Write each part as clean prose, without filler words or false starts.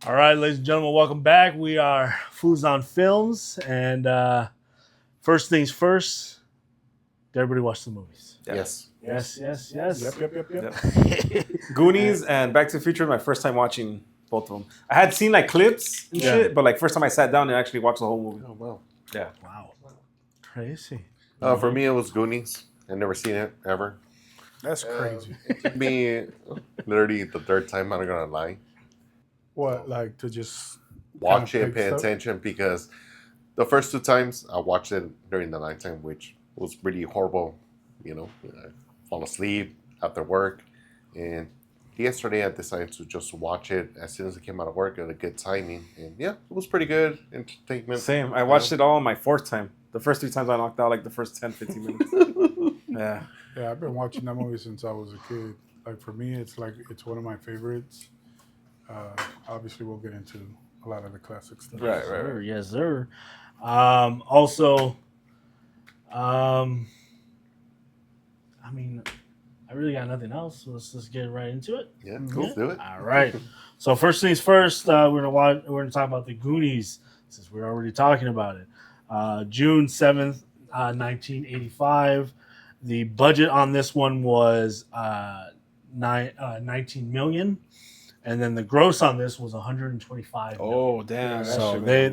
All right, ladies and gentlemen, welcome back. We are Foos On Films, and first things first, did everybody watch the movies? Yes. Yes. Yep. Goonies and Back to the Future, my first time watching both of them. I had seen like clips and shit, but like first time I sat down and actually watched the whole movie. Oh, wow. Yeah. Wow. Crazy. For me, it was Goonies. I've never seen it, ever. That's crazy. It took me literally the third time, I'm not going to lie. What, like to just Watch kinda it, pick pay stuff? attention, because the first two times I watched it during the nighttime, which was really horrible. You know, I fall asleep after work. And yesterday I decided to just watch it as soon as I came out of work at a good timing. And yeah, it was pretty good entertainment. Same. I watched it all on my fourth time. The first 3 times I knocked out like the first 10, 15 minutes. Yeah. Yeah, I've been watching that movie since I was a kid. Like for me, it's one of my favorites. Obviously, we'll get into a lot of the classic stuff. Right. Sure, yes, sir. Also, I mean, I really got nothing else. So let's just get right into it. Yeah, let's do it. All right. So first things first, we're gonna talk about the Goonies since we're already talking about it. June 7th, 1985. The budget on this one was 19 million, and then the gross on this was 125 million. Oh, damn. So they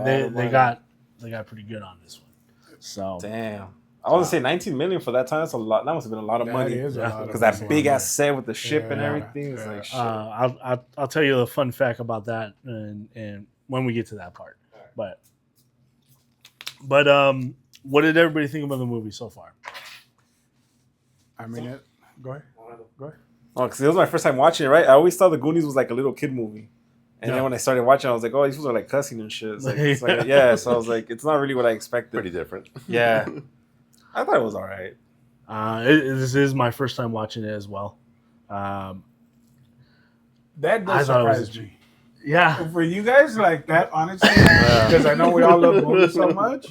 got pretty good on this one. So Damn. I was gonna say 19 million for that time. That's a lot. That must have been a lot of That money. is a lot of Because that money. big ass set with the ship and Yeah, everything is yeah. like shit. I'll tell you a fun fact about that, and when we get to that part. But what did everybody think about the movie so far? I mean, go ahead. Oh, because it was my first time watching it, right? I always thought the Goonies was like a little kid movie. And then when I started watching, I was like, oh, these fools are like cussing and shit. Yeah, so I was like, it's not really what I expected. Pretty different. Yeah. I thought it was all right. This is my first time watching it as well. That I does thought it was surprise me. Yeah, For you guys, like that, honestly, because I know we all love movies so much,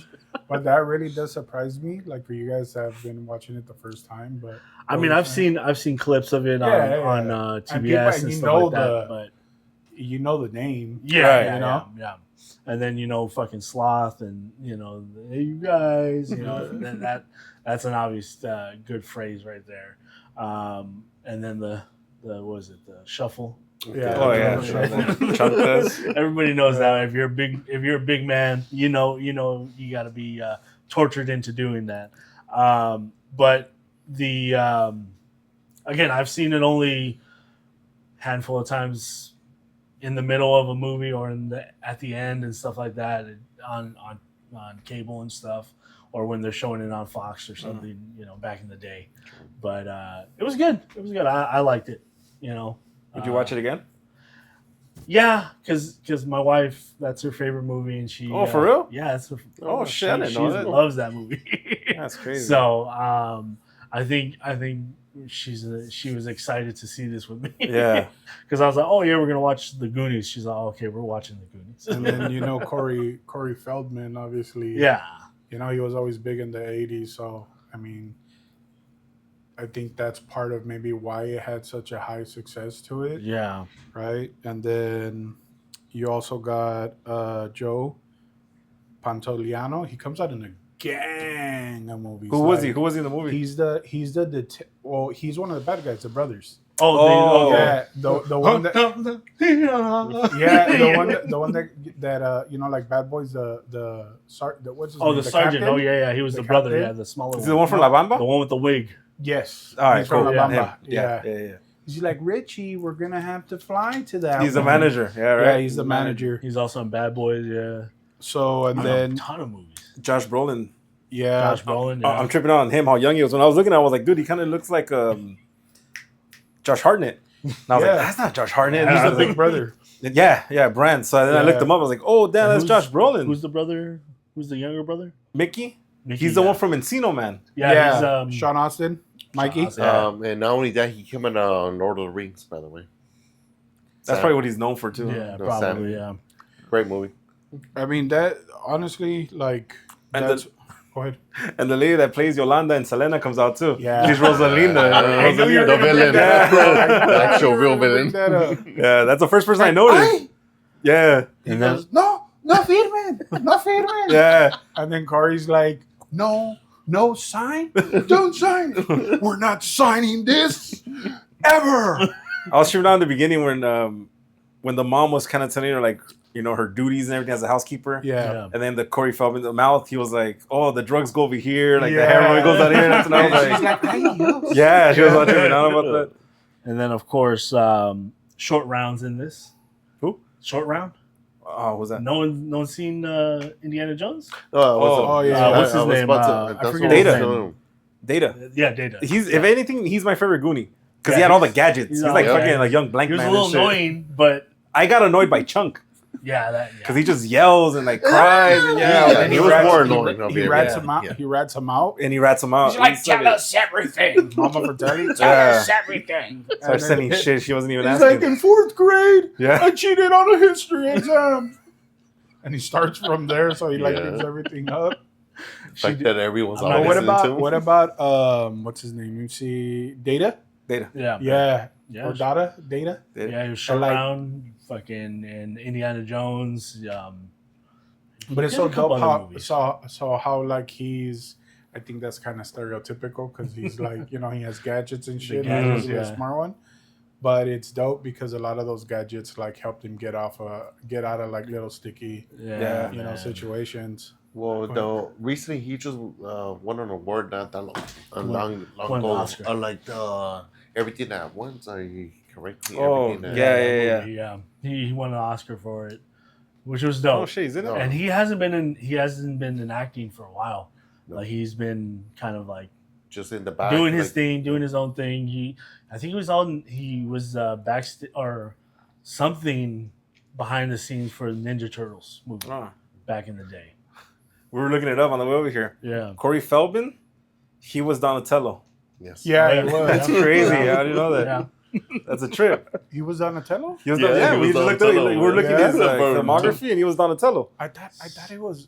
but that really does surprise me. Like for you guys that have been watching it the first time, but I mean, I've seen clips of it on TBS and stuff like that. But you know the name, yeah. And then fucking sloth, and hey, you guys, then that's an obvious good phrase right there. And then the what is it, the shuffle? Yeah. Oh, yeah. Chantas. Everybody knows that if you're a big man, you got to be tortured into doing that. But the again, I've seen it only a handful of times in the middle of a movie or at the end and stuff like that on cable and stuff, or when they're showing it on Fox or something, back in the day. But it was good. It was good. I liked it. Would you watch it again? Yeah, because my wife, that's her favorite movie, and she. Oh, for real? Yeah, that's her. Oh, shit, I didn't know that. Loves that movie. That's crazy. So, I think she was excited to see this with me. Yeah. Because I was like, oh yeah, we're gonna watch the Goonies. She's like, oh, okay, we're watching the Goonies. And then Corey Feldman, obviously. Yeah. He was always big in the '80s, so I mean, I think that's part of maybe why it had such a high success to it. Yeah. Right? And then you also got Joe Pantoliano. He comes out in a gang of movies. Who was he? Who was he in the movie? He's he's one of the bad guys, the brothers. Oh. Yeah, the one that the one that like Bad Boys, the what's his name? The sergeant. captain? Oh yeah. He was the brother. captain? Yeah, the smaller Is one. it the one from La Bamba? The one with the wig. Yes. All right, He's from cool. La Yeah, Bamba. Yeah. Yeah. He's like, Richie, we're gonna have to fly to that. He's the one." manager. Yeah, right. Yeah, he's the manager. He's also in Bad Boys. Yeah. So and A then ton of movies. Josh Brolin. yeah, Josh Brolin. Yeah. I'm tripping on him, how young he was. When I was looking, I was like, dude, he kind of looks like Josh Hartnett. And I was like, that's not Josh Hartnett. he's He's the big brother. Yeah, Brand. So then I looked him up. I was like, oh, damn, that's Josh Brolin. Who's the brother? Who's the younger brother? Mickey? Mickey, He's the one from Encino Man. Yeah. He's, Sean Austin, Mikey. Austin. Yeah. And not only that, he came in Lord of the Rings, by the way. That's probably what he's known for, too. Yeah, No, probably. Sam. Yeah. Great movie. I mean that honestly, like And that's. Go ahead. And the lady that plays Yolanda and Selena comes out, too. Yeah. She's Rosalinda. I knew you were The gonna bring villain. that up. The actual real villain. Bring that up. Yeah, that's the first person I noticed. Yeah. He And then- goes, no firmen, no firmen. Yeah. And then Corey's like, no sign, don't sign it. We're not signing this ever. I was shooting out in the beginning when the mom was kind of telling her like, you know, her duties and everything as a housekeeper. Yeah. And then the Corey Feldman, the mouth, he was like, oh, the drugs go over here, like Yeah. the heroin goes out here. And I was She's like, like, "Ay, Dios." yeah, she was all tripping out about that. And then, of course, short rounds in this. Who? Short round. Oh, what was that? No one's seen Indiana Jones. Oh, yeah. What's his name? I forget his name. Data. Yeah, Data. If anything, he's my favorite Goonie. Because Yeah, he had all the he's- gadgets. he's He's all like the fucking gadgets. like young blank He was man a little and shit. annoying, but I got annoyed by Chunk. yeah, Because he just yells and like cries and Yeah, And he was rats- more annoying. He rats yeah. him out. Yeah. He rats him out. and he rats him out. He's like, He's tell us everything. Mama Fratelli. Tell Yeah. us everything. Starts sending shit she wasn't even He's asking. like, in 4th grade, Yeah. I cheated on a history exam. And he starts from there, so he like Yeah. picks everything up. The fact that everyone's But But always what about what's his name? You see Data? Data. yeah, Yeah. Or Data? Data? yeah. He was short like- round, fucking, and Indiana Jones. But it's He so did a couple dope other how movies. so how like he's I think that's kind of stereotypical because he's like, you know, he has gadgets and shit. And gadgets, he's a yeah. smart one. But it's dope because a lot of those gadgets like helped him get out of like little sticky Yeah, you know man. situations. Well, recently he just won an award not that long won an ago. Oscar. Like the Everything at Once. Are you correct? Oh, Everything at- yeah. that movie, yeah. He won an Oscar for it, which was dope. Oh shit, he's in it. No. And he hasn't been in acting for a while. No. Like he's been kind of like Just in the back. doing his like, thing, doing his own thing. I think he was backstage or something behind the scenes for the Ninja Turtles movie Oh. back in the day. We were looking it up on the way over here. Yeah. Corey Feldman, he was Donatello. Yes. Yeah, Yeah. he was. That's crazy. I didn't know that. Yeah. That's a trip. He was Donatello? He was Yeah, yeah, he we was just looked at Donatello, we were looking yeah. at his filmography and he was Donatello. I thought it was.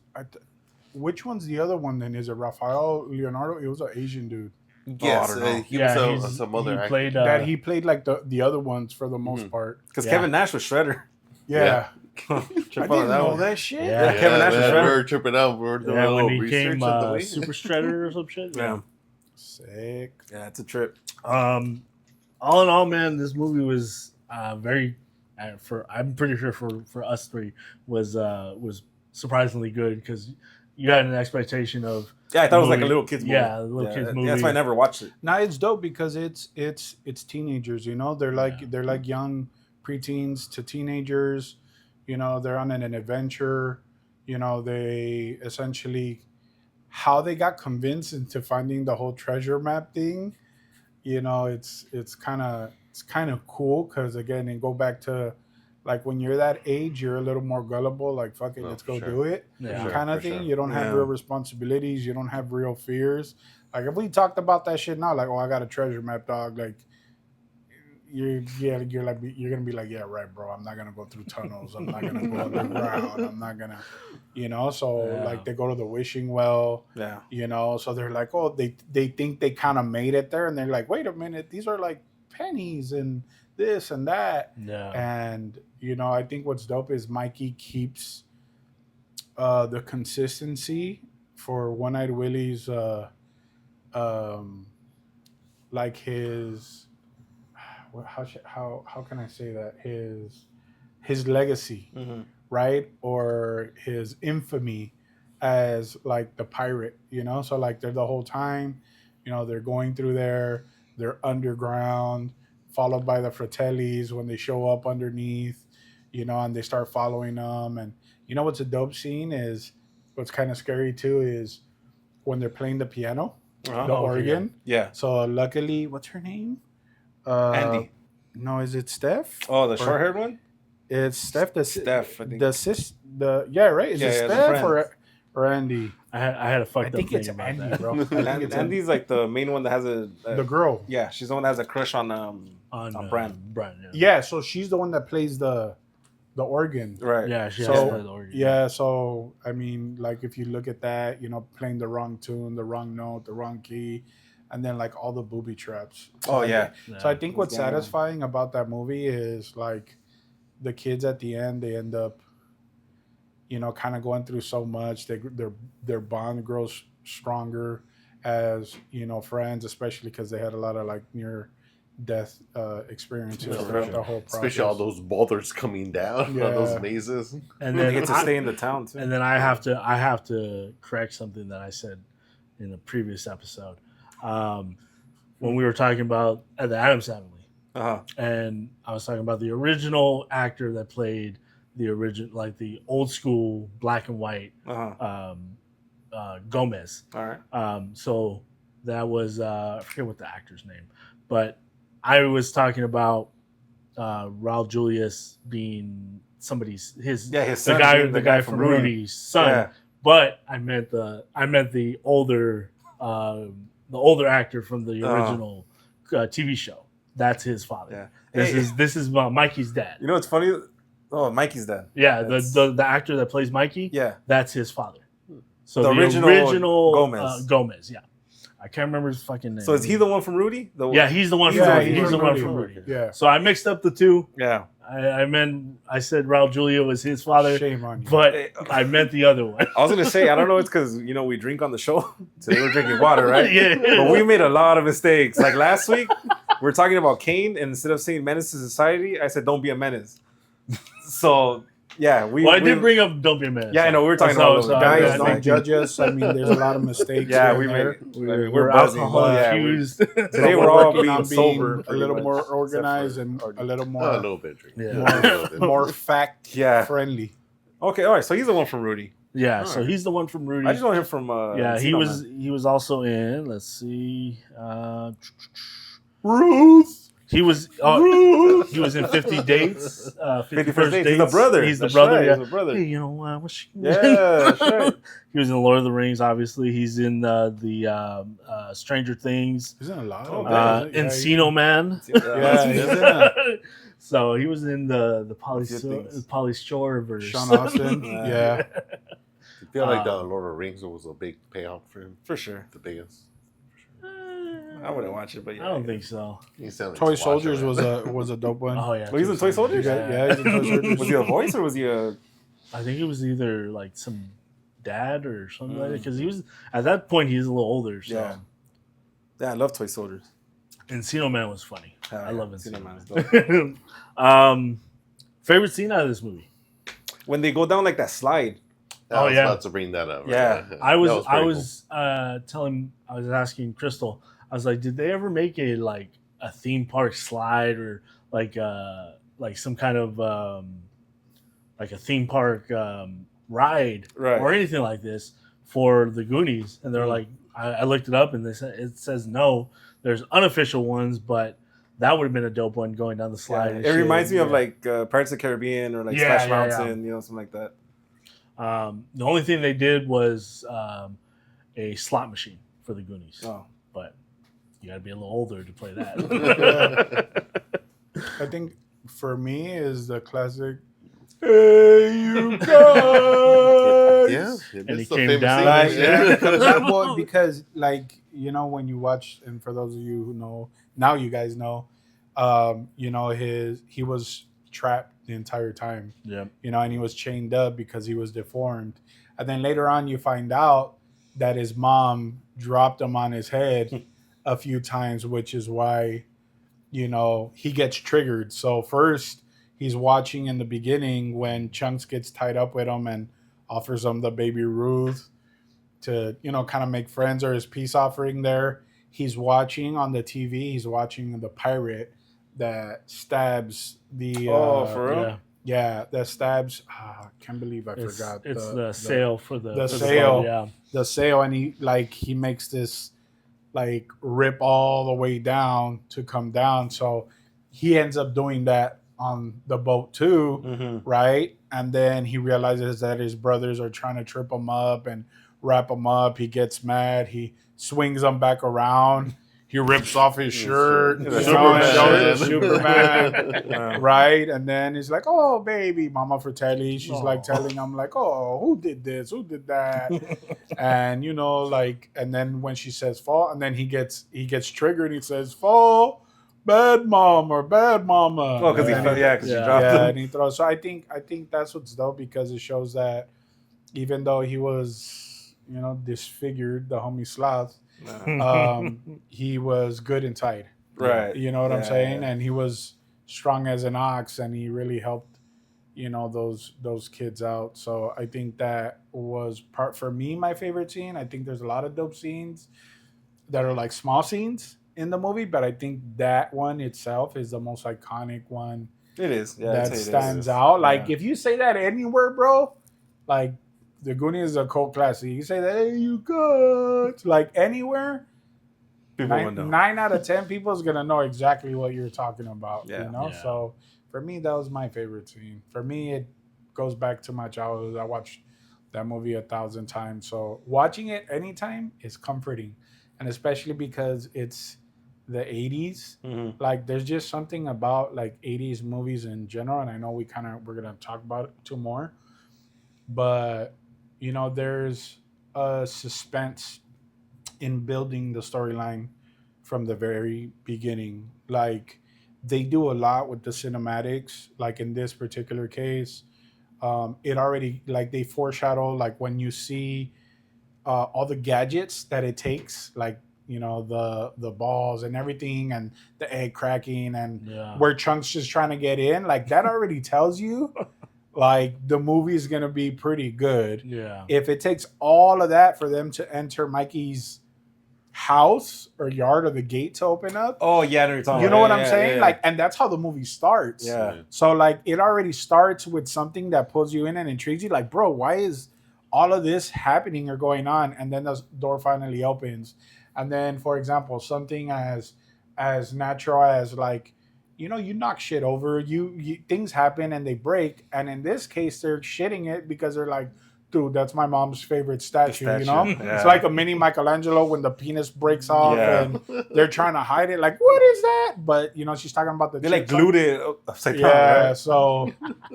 Which one's the other one? Then is it Rafael Leonardo? It was an Asian dude Yes. I don't know. He Yeah, was some other he actor. played that he played like the other ones for the most Mhm. part. Because Yeah. Kevin Nash was Shredder. Yeah, Trip I on didn't that know one. that shit. Yeah. Kevin Nash was man, Shredder. we were tripping out. We were doing a Yeah, little when he research came on the way. Super Shredder or some shit. Yeah. Sick. Yeah, it's a trip. All in all, man, this movie was very I'm pretty sure for us three was surprisingly good because you had an expectation of Yeah, I thought it was like a movie. little kid's movie. Yeah, a little kid's movie. That's why I never watched it. Now it's dope because it's teenagers. You know, they're like young preteens to teenagers. You know, they're on an adventure. You know, they essentially how they got convinced into finding the whole treasure map thing. You know, it's kind of cool because again, and go back to like when you're that age, you're a little more gullible. Like, fuck it, Oh, let's go sure. do it. Yeah. Sure, Kind of for thing. sure. You don't have Yeah. real responsibilities. You don't have real fears. Like if we talked about that shit now, like, oh, I got a treasure map, dog. Like, you're gonna be like, yeah, right, bro. I'm not gonna go through tunnels. I'm not gonna go underground. I'm not gonna, you know. So Yeah. like they go to the wishing well, Yeah. you know. So they're like, oh, they think they kind of made it there, and they're like, wait a minute, these are like pennies and this and that. Yeah. And you know, I think what's dope is Mikey keeps the consistency for One-Eyed Willie's like his how can I say that his legacy, Mm-hmm. right? Or his infamy as like the pirate, you know? So like they're the whole time, you know, they're going through there, they're underground, followed by the Fratellis when they show up underneath, you know, and they start following them. And you know what's a dope scene is what's kind of scary too is when they're playing the piano, the Uh-huh. organ. Yeah. So luckily, what's her name? Andy. No, is it Steph? Oh, the Or- short haired one? It's Steph. Steph, I think. Yeah, right. Is Yeah, it yeah, the Steph friend. or Andy? I had a fucked I up think thing it's about Andy, that. bro. I think it's Andy's like the main one that has a the girl. yeah, she's the one that has a crush on On Bran. Bran, yeah. Yeah, so she's the one that plays the organ. Right. Yeah, she So, has to play the organ. Yeah, so I mean, like if you look at that, you know, playing the wrong tune, the wrong note, the wrong key, and then like all the booby traps. So Oh I yeah. Yeah. So I think what's Yeah. satisfying about that movie is like the kids at the end, they end up, kind of going through so much. Their bond grows stronger as friends, especially because they had a lot of like near death experiences throughout the whole process. Especially all those boulders coming down, all those mazes. And They then get to stay in the town too. And then I have to correct something that I said in the previous episode when we were talking about the Addams Family, and I was talking about the original actor that played the original, like the old school black and white Gomez. All right. So that was I forget what the actor's name, but I was talking about Raul Julius being his son, the guy from Rudy's son. Yeah. But I meant the older actor from the original TV show. That's his father. Yeah. This is Mikey's dad. You know what's funny? Oh, Mikey's dad. Yeah, the actor that plays Mikey. Yeah, that's his father. So the original Gomez. Gomez. Yeah, I can't remember his fucking name. So is he the one from Rudy? Yeah, he's the one from Rudy. He's the one from Rudy. Yeah. So I mixed up the two. Yeah. I said Raul Julia was his father. Shame on you. But I meant the other one. I was gonna say, I don't know, it's because we drink on the show. So we're drinking water, right? Yeah. But we made a lot of mistakes. Like last week, we were talking about Kane, and instead of saying menace to society, I said don't be a menace. So yeah, I did bring up don't be a menace. Yeah, I know, we were talking about guys. Don't judge us. I mean, there's a lot of mistakes. Yeah, we're buzzing. Alcohol infused. Today we're all working on being sober, a little more organized and a little more A little bit. Drink. more fact friendly. Okay, all right. So he's the one from Rudy. Yeah, so he's the one from Rudy. I just know him from. He was also in. Let's see, Ruth. He was in 50 Dates. 51st Dates. He's the brother. He's the brother. Right, yeah. He's the brother. Hey, what's she? Yeah, sure. He was in Lord of the Rings. Obviously, he's in the Stranger Things. He's in a lot. Encino Man. Yeah. So he was in the Pauly Shore version. Sean Austin. Yeah. I feel like the Lord of the Rings was a big payoff for him. For sure. The biggest. I wouldn't watch it, but yeah. I don't think so. Toy Soldiers was a dope one. Oh yeah. Well, he's in Toy Soldiers? Yeah, he's in Toy Soldiers. Was he a voice or was he a... I think it was either like some dad or something like that, because he was at that point he was a little older. So. Yeah, I love Toy Soldiers. Encino Man was funny. I love Encino Man. Favorite scene out of this movie? When they go down like that slide. I was about to bring that up. Right? Yeah. I was asking Crystal, I was like, did they ever make a theme park slide or like some kind of like a theme park ride or anything like this for the Goonies? And they're like, I looked it up and it says no. There's unofficial ones, but that would have been a dope one going down the slide. It reminds me of like Pirates of the Caribbean or like Splash Mountain, something like that. The only thing they did was a slot machine for the Goonies. Oh. But you got to be a little older to play that. I think for me is the classic. Hey, you guys! Yeah, and he came down. Because when you watch, and for those of you who know, now you guys know, he was trapped the entire time. Yeah. And he was chained up because he was deformed. And then later on, you find out that his mom dropped him on his head a few times, which is why, he gets triggered. So first, he's watching in the beginning when Chunks gets tied up with him and offers him the baby Ruth to, kind of make friends or his peace offering there. He's watching on the TV. He's watching the pirate that stabs the... for real? Yeah, that stabs... I can't believe I forgot. It's the sail for the... The sail. The sail, and he makes this rip all the way down to come down. So he ends up doing that on the boat too, right? And then he realizes that his brothers are trying to trip him up and wrap him up. He gets mad. He swings them back around. He rips off his shirt. Superman. Right? And then he's like, oh, baby, Mama Fratelli. She's telling him oh, who did this? Who did that? And, and then when she says fall, and then he gets triggered. He says, fall, bad mom or bad mama. Oh, because And he because Yeah. you dropped yeah, him. and he throws. So I think that's what's dope because it shows that even though he was, disfigured, the homie Sloth, he was good inside. Right. You know what I'm Yeah, saying? yeah. And he was strong as an ox, and he really helped, those kids out. So I think that was part for me my favorite scene. I think there's a lot of dope scenes that are like small scenes in the movie, but I think that one itself is the most iconic one It is. Yeah, I'd that say it stands is. out. Like Yeah. if you say that anywhere, bro, like the Goonies is a cult classic. You say that, hey, you good, like anywhere, People would know. 9 out of 10 people is gonna know exactly what you're talking about. Yeah. Yeah. So for me, that was my favorite scene. For me, it goes back to my childhood. I watched that movie 1,000 times. So watching it anytime is comforting, and especially because it's the 80s. Mm-hmm. Like there's just something about like 80s movies in general, and I know we're gonna talk about it two more, but there's a suspense in building the storyline from the very beginning. Like they do a lot with the cinematics. Like in this particular case, it already like they foreshadow like when you see all the gadgets that it takes, like the balls and everything, and the egg cracking, and Yeah. where Chunk's just trying to get in. Like that already tells you like the movie is gonna be pretty good. Yeah. If it takes all of that for them to enter Mikey's house or yard or the gate to open up, Oh yeah, I know what you're talking you about. know what Yeah, I'm yeah, saying? yeah. Like, and that's how the movie starts. Yeah. So like it already starts with something that pulls you in and intrigues you. Like, bro, why is all of this happening or going on? And then the door finally opens. And then, for example, something as natural as like, you knock shit over, you things happen and they break. And in this case, they're shitting it because they're like, dude, that's my mom's favorite statue, Yeah. It's like a mini Michelangelo when the penis breaks off Yeah. and they're trying to hide it. Like, what is that? But she's talking about the They like chips glued it upside down, yeah, right? so It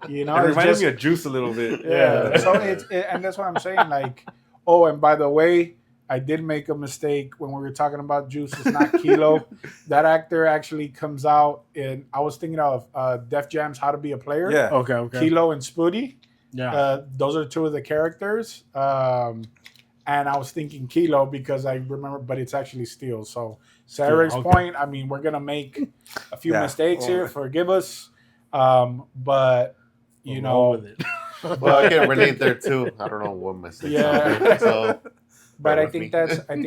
it's reminded just me of Juice a little bit. yeah. So and that's what I'm saying. Like, oh, and by the way, I did make a mistake when we were talking about Juice. It's not Kilo. That actor actually comes out in. I was thinking of Def Jam's How to Be a Player. Yeah. Okay. Kilo and Spooty. Yeah. Those are two of the characters. And I was thinking Kilo because I remember, but it's actually Steel. So, Sarah's okay. point, I mean, we're going to make a few Yeah. mistakes here. Oh. Forgive us. But, We'll roll with it. Well, I can relate there too. I don't know what mistake. Yeah. So, but bear I with think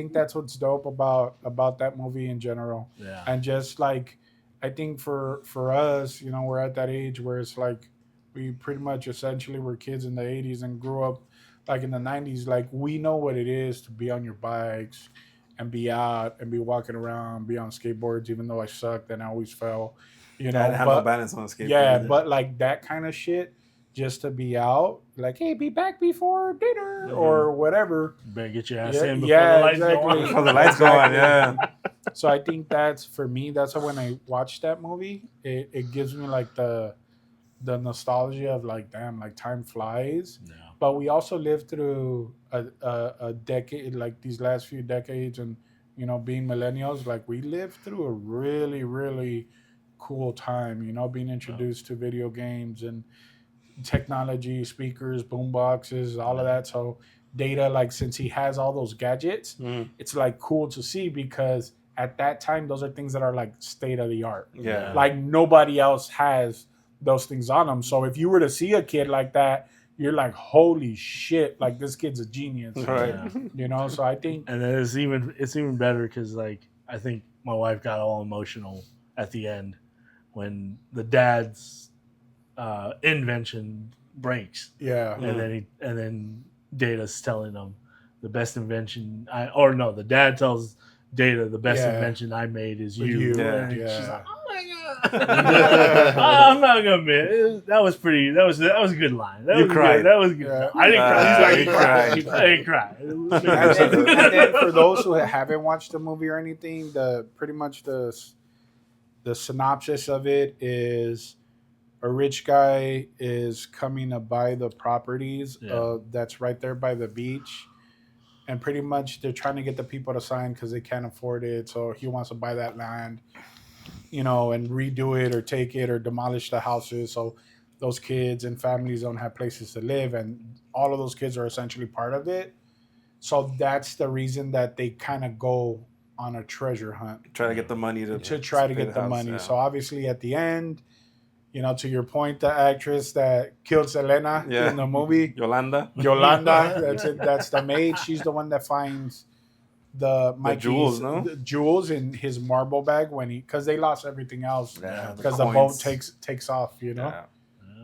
me. that's what's dope about that movie in general. Yeah. And just like I think for us, we're at that age where it's like we pretty much essentially were kids in the 80s and grew up like in the 90s. Like we know what it is to be on your bikes and be out and be walking around, be on skateboards, even though I sucked and I always fell. I didn't have no balance on the skateboard. Yeah, either. but like that kind of shit, just to be out, like, hey, be back before dinner or whatever. You better get your ass Yeah, in before yeah, the lights exactly. go on. Before the lights go on, yeah. So I think that's for me. That's when I watch that movie. It gives me like the nostalgia of like, damn, like time flies. Yeah. But we also lived through a decade, like these last few decades, and being millennials, like we lived through a really, really cool time. Being introduced to video games and technology, speakers, boom boxes, all of that. So Data, like since he has all those gadgets, it's like cool to see because at that time those are things that are like state of the art. Yeah. Like nobody else has those things on them. So if you were to see a kid like that, you're like, holy shit, like this kid's a genius. Right. Yeah. So I think And then it's even better because like I think my wife got all emotional at the end when the dad's invention breaks, yeah. and then Data's telling him the best invention the dad tells Data the best Yeah. invention I made is you. You, Yeah. And yeah. she's like, oh my god. I'm not gonna admit that was pretty. That was a good line. That You was cried. Good. That was good. Yeah. I didn't cry. He's like, he he cried. cried. I didn't cry. And then for those who haven't watched the movie or anything, pretty much the synopsis of it is a rich guy is coming to buy the properties that's right there by the beach, and pretty much they're trying to get the people to sign because they can't afford it. So he wants to buy that land, and redo it or take it or demolish the houses. So those kids and families don't have places to live, and all of those kids are essentially part of it. So that's the reason that they kind of go on a treasure hunt Try to get the money to try to pay get the house, money. yeah. So obviously at the end, to your point, the actress that killed Selena Yeah. in the movie, Yolanda. Yolanda, that's it. That's the maid. She's the one that finds the Mikey's jewels, no? the jewels in his marble bag because they lost everything else Yeah, because the boat takes off. Yeah.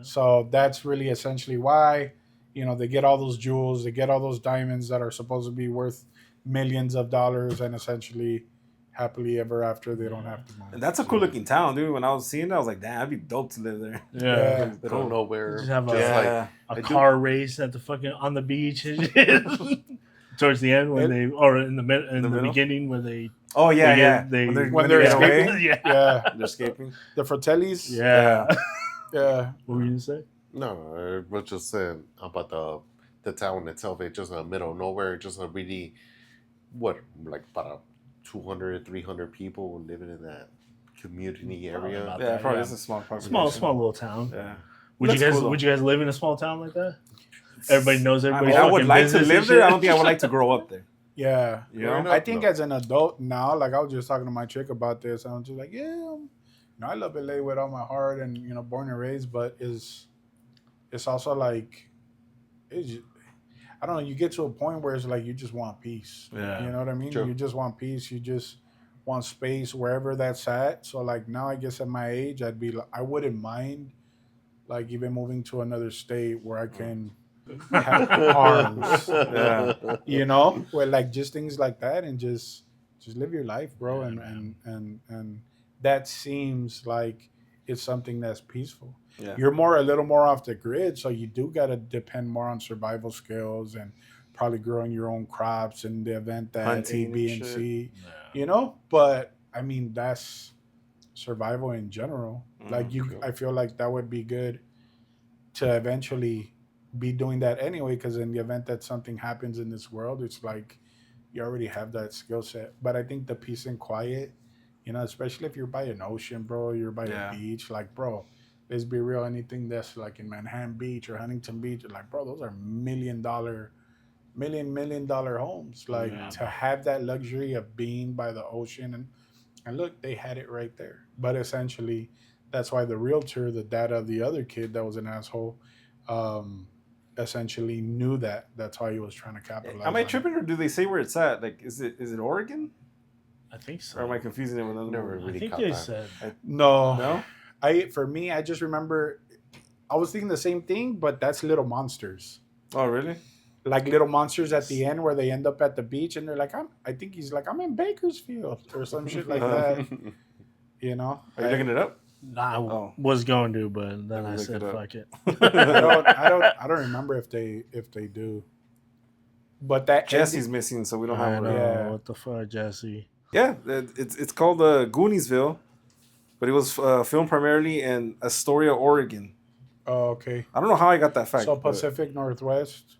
So that's really essentially why, they get all those jewels, they get all those diamonds that are supposed to be worth millions of dollars, and essentially, happily ever after, they don't have to move. And that's a cool looking town, dude. When I was seeing it, I was like, damn, that'd be dope to live there. Yeah. Middle of nowhere. Just have Yeah. a car race at the fucking on the beach and shit. Towards the end when in the beginning where they Oh yeah, yeah. When they're get away, escaping, yeah. they're escaping. the Fratellis, Yeah. yeah. What were you gonna say? No, I was just saying about the town itself. It's just in the middle of nowhere. Just a really, like about 200, 300 people living in that community area. about Yeah, that, probably yeah. it's a small population. Small little town. Yeah. Would That's you guys cool, though. would you guys live in a small town like that? Everybody knows I everybody. mean, I would like to live there. I don't think I would like to grow up there. Yeah. You know? I think as an adult now, like I was just talking to my chick about this, and I'm just like, yeah, I love LA with all my heart, and born and raised, but it's also like, I don't know. You get to a point where it's like you just want peace. Yeah. You know what I mean? Sure. You just want peace. You just want space wherever that's at. So like now, I guess at my age, I wouldn't mind, like even moving to another state where I can have arms. Yeah. Where like just things like that, and just live your life, bro. And that seems like it's something that's peaceful. Yeah. You're a little more off the grid, so you do got to depend more on survival skills and probably growing your own crops in the event that Hunting A, B, and and shit. C. But I mean that's survival in general. Like I feel like that would be good to eventually be doing that anyway, because in the event that something happens in this world, it's like you already have that skill set. But I think the peace and quiet, especially if you're by an ocean, bro, you're by a beach, like, bro, let's be real, anything that's like in Manhattan Beach or Huntington Beach, like, bro, those are million dollar homes. Like to have that luxury of being by the ocean, and look, they had it right there. But essentially, that's why the realtor, the dad of the other kid that was an asshole, essentially knew that. That's why he was trying to capitalize. Am I on it. tripping, or do they say where it's at? Like, is it Oregon? I think so. Or am I confusing it with another Never movie? really I think caught they that. said. No, No? For me, I just remember I was thinking the same thing, but that's Little Monsters. Oh, really? Like Little Monsters at the end where they end up at the beach and they're like, I think he's like, I'm in Bakersfield or some shit like that. Are you I looking it up? Nah, I Oh. was going to, but then I Look said, it up. "Fuck it." I don't remember if they do. But that Jesse's missing, so we don't I have know, one. Yeah. what the fuck, Jesse? Yeah, it's called Gooniesville, but it was filmed primarily in Astoria, Oregon. Oh, okay. I don't know how I got that fact. So but- Pacific Northwest.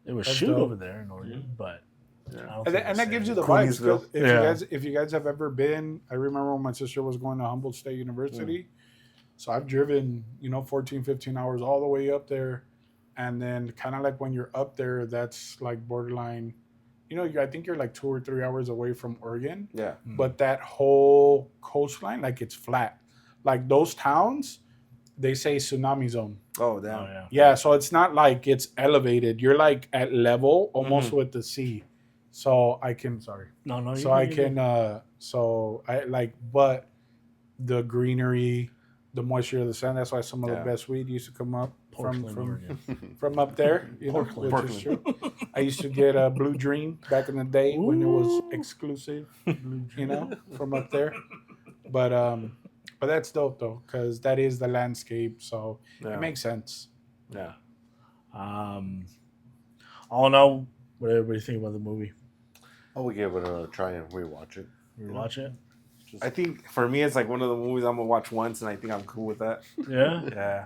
It was That's shoot dope. over there in Oregon, but I don't think And it that said gives you it. the vibes. 'Cause Gooniesville. If you guys have ever been, I remember when my sister was going to Humboldt State University. So I've driven, 14, 15 hours all the way up there. And then kind of like when you're up there, that's like borderline, I think you're like 2 or 3 hours away from Oregon. Yeah. But that whole coastline, like it's flat. Like those towns, they say tsunami zone. Oh, Oh damn. yeah. Yeah, so it's not like it's elevated. You're like at level almost with the sea. So I can No. so I can but the greenery, the moisture of the sun, that's why some of the best weed used to come up Portland, Oregon. from up there, Portland. which is true. I used to get a Blue Dream back in the day when it was exclusive, from up there. But that's dope though, because that is the landscape, so it makes sense. Yeah. All in all, what everybody think about the movie? I would give it a try and rewatch it. You watch it? I think for me, it's like one of the movies I'm going to watch once, and I think I'm cool with that. Yeah. Yeah.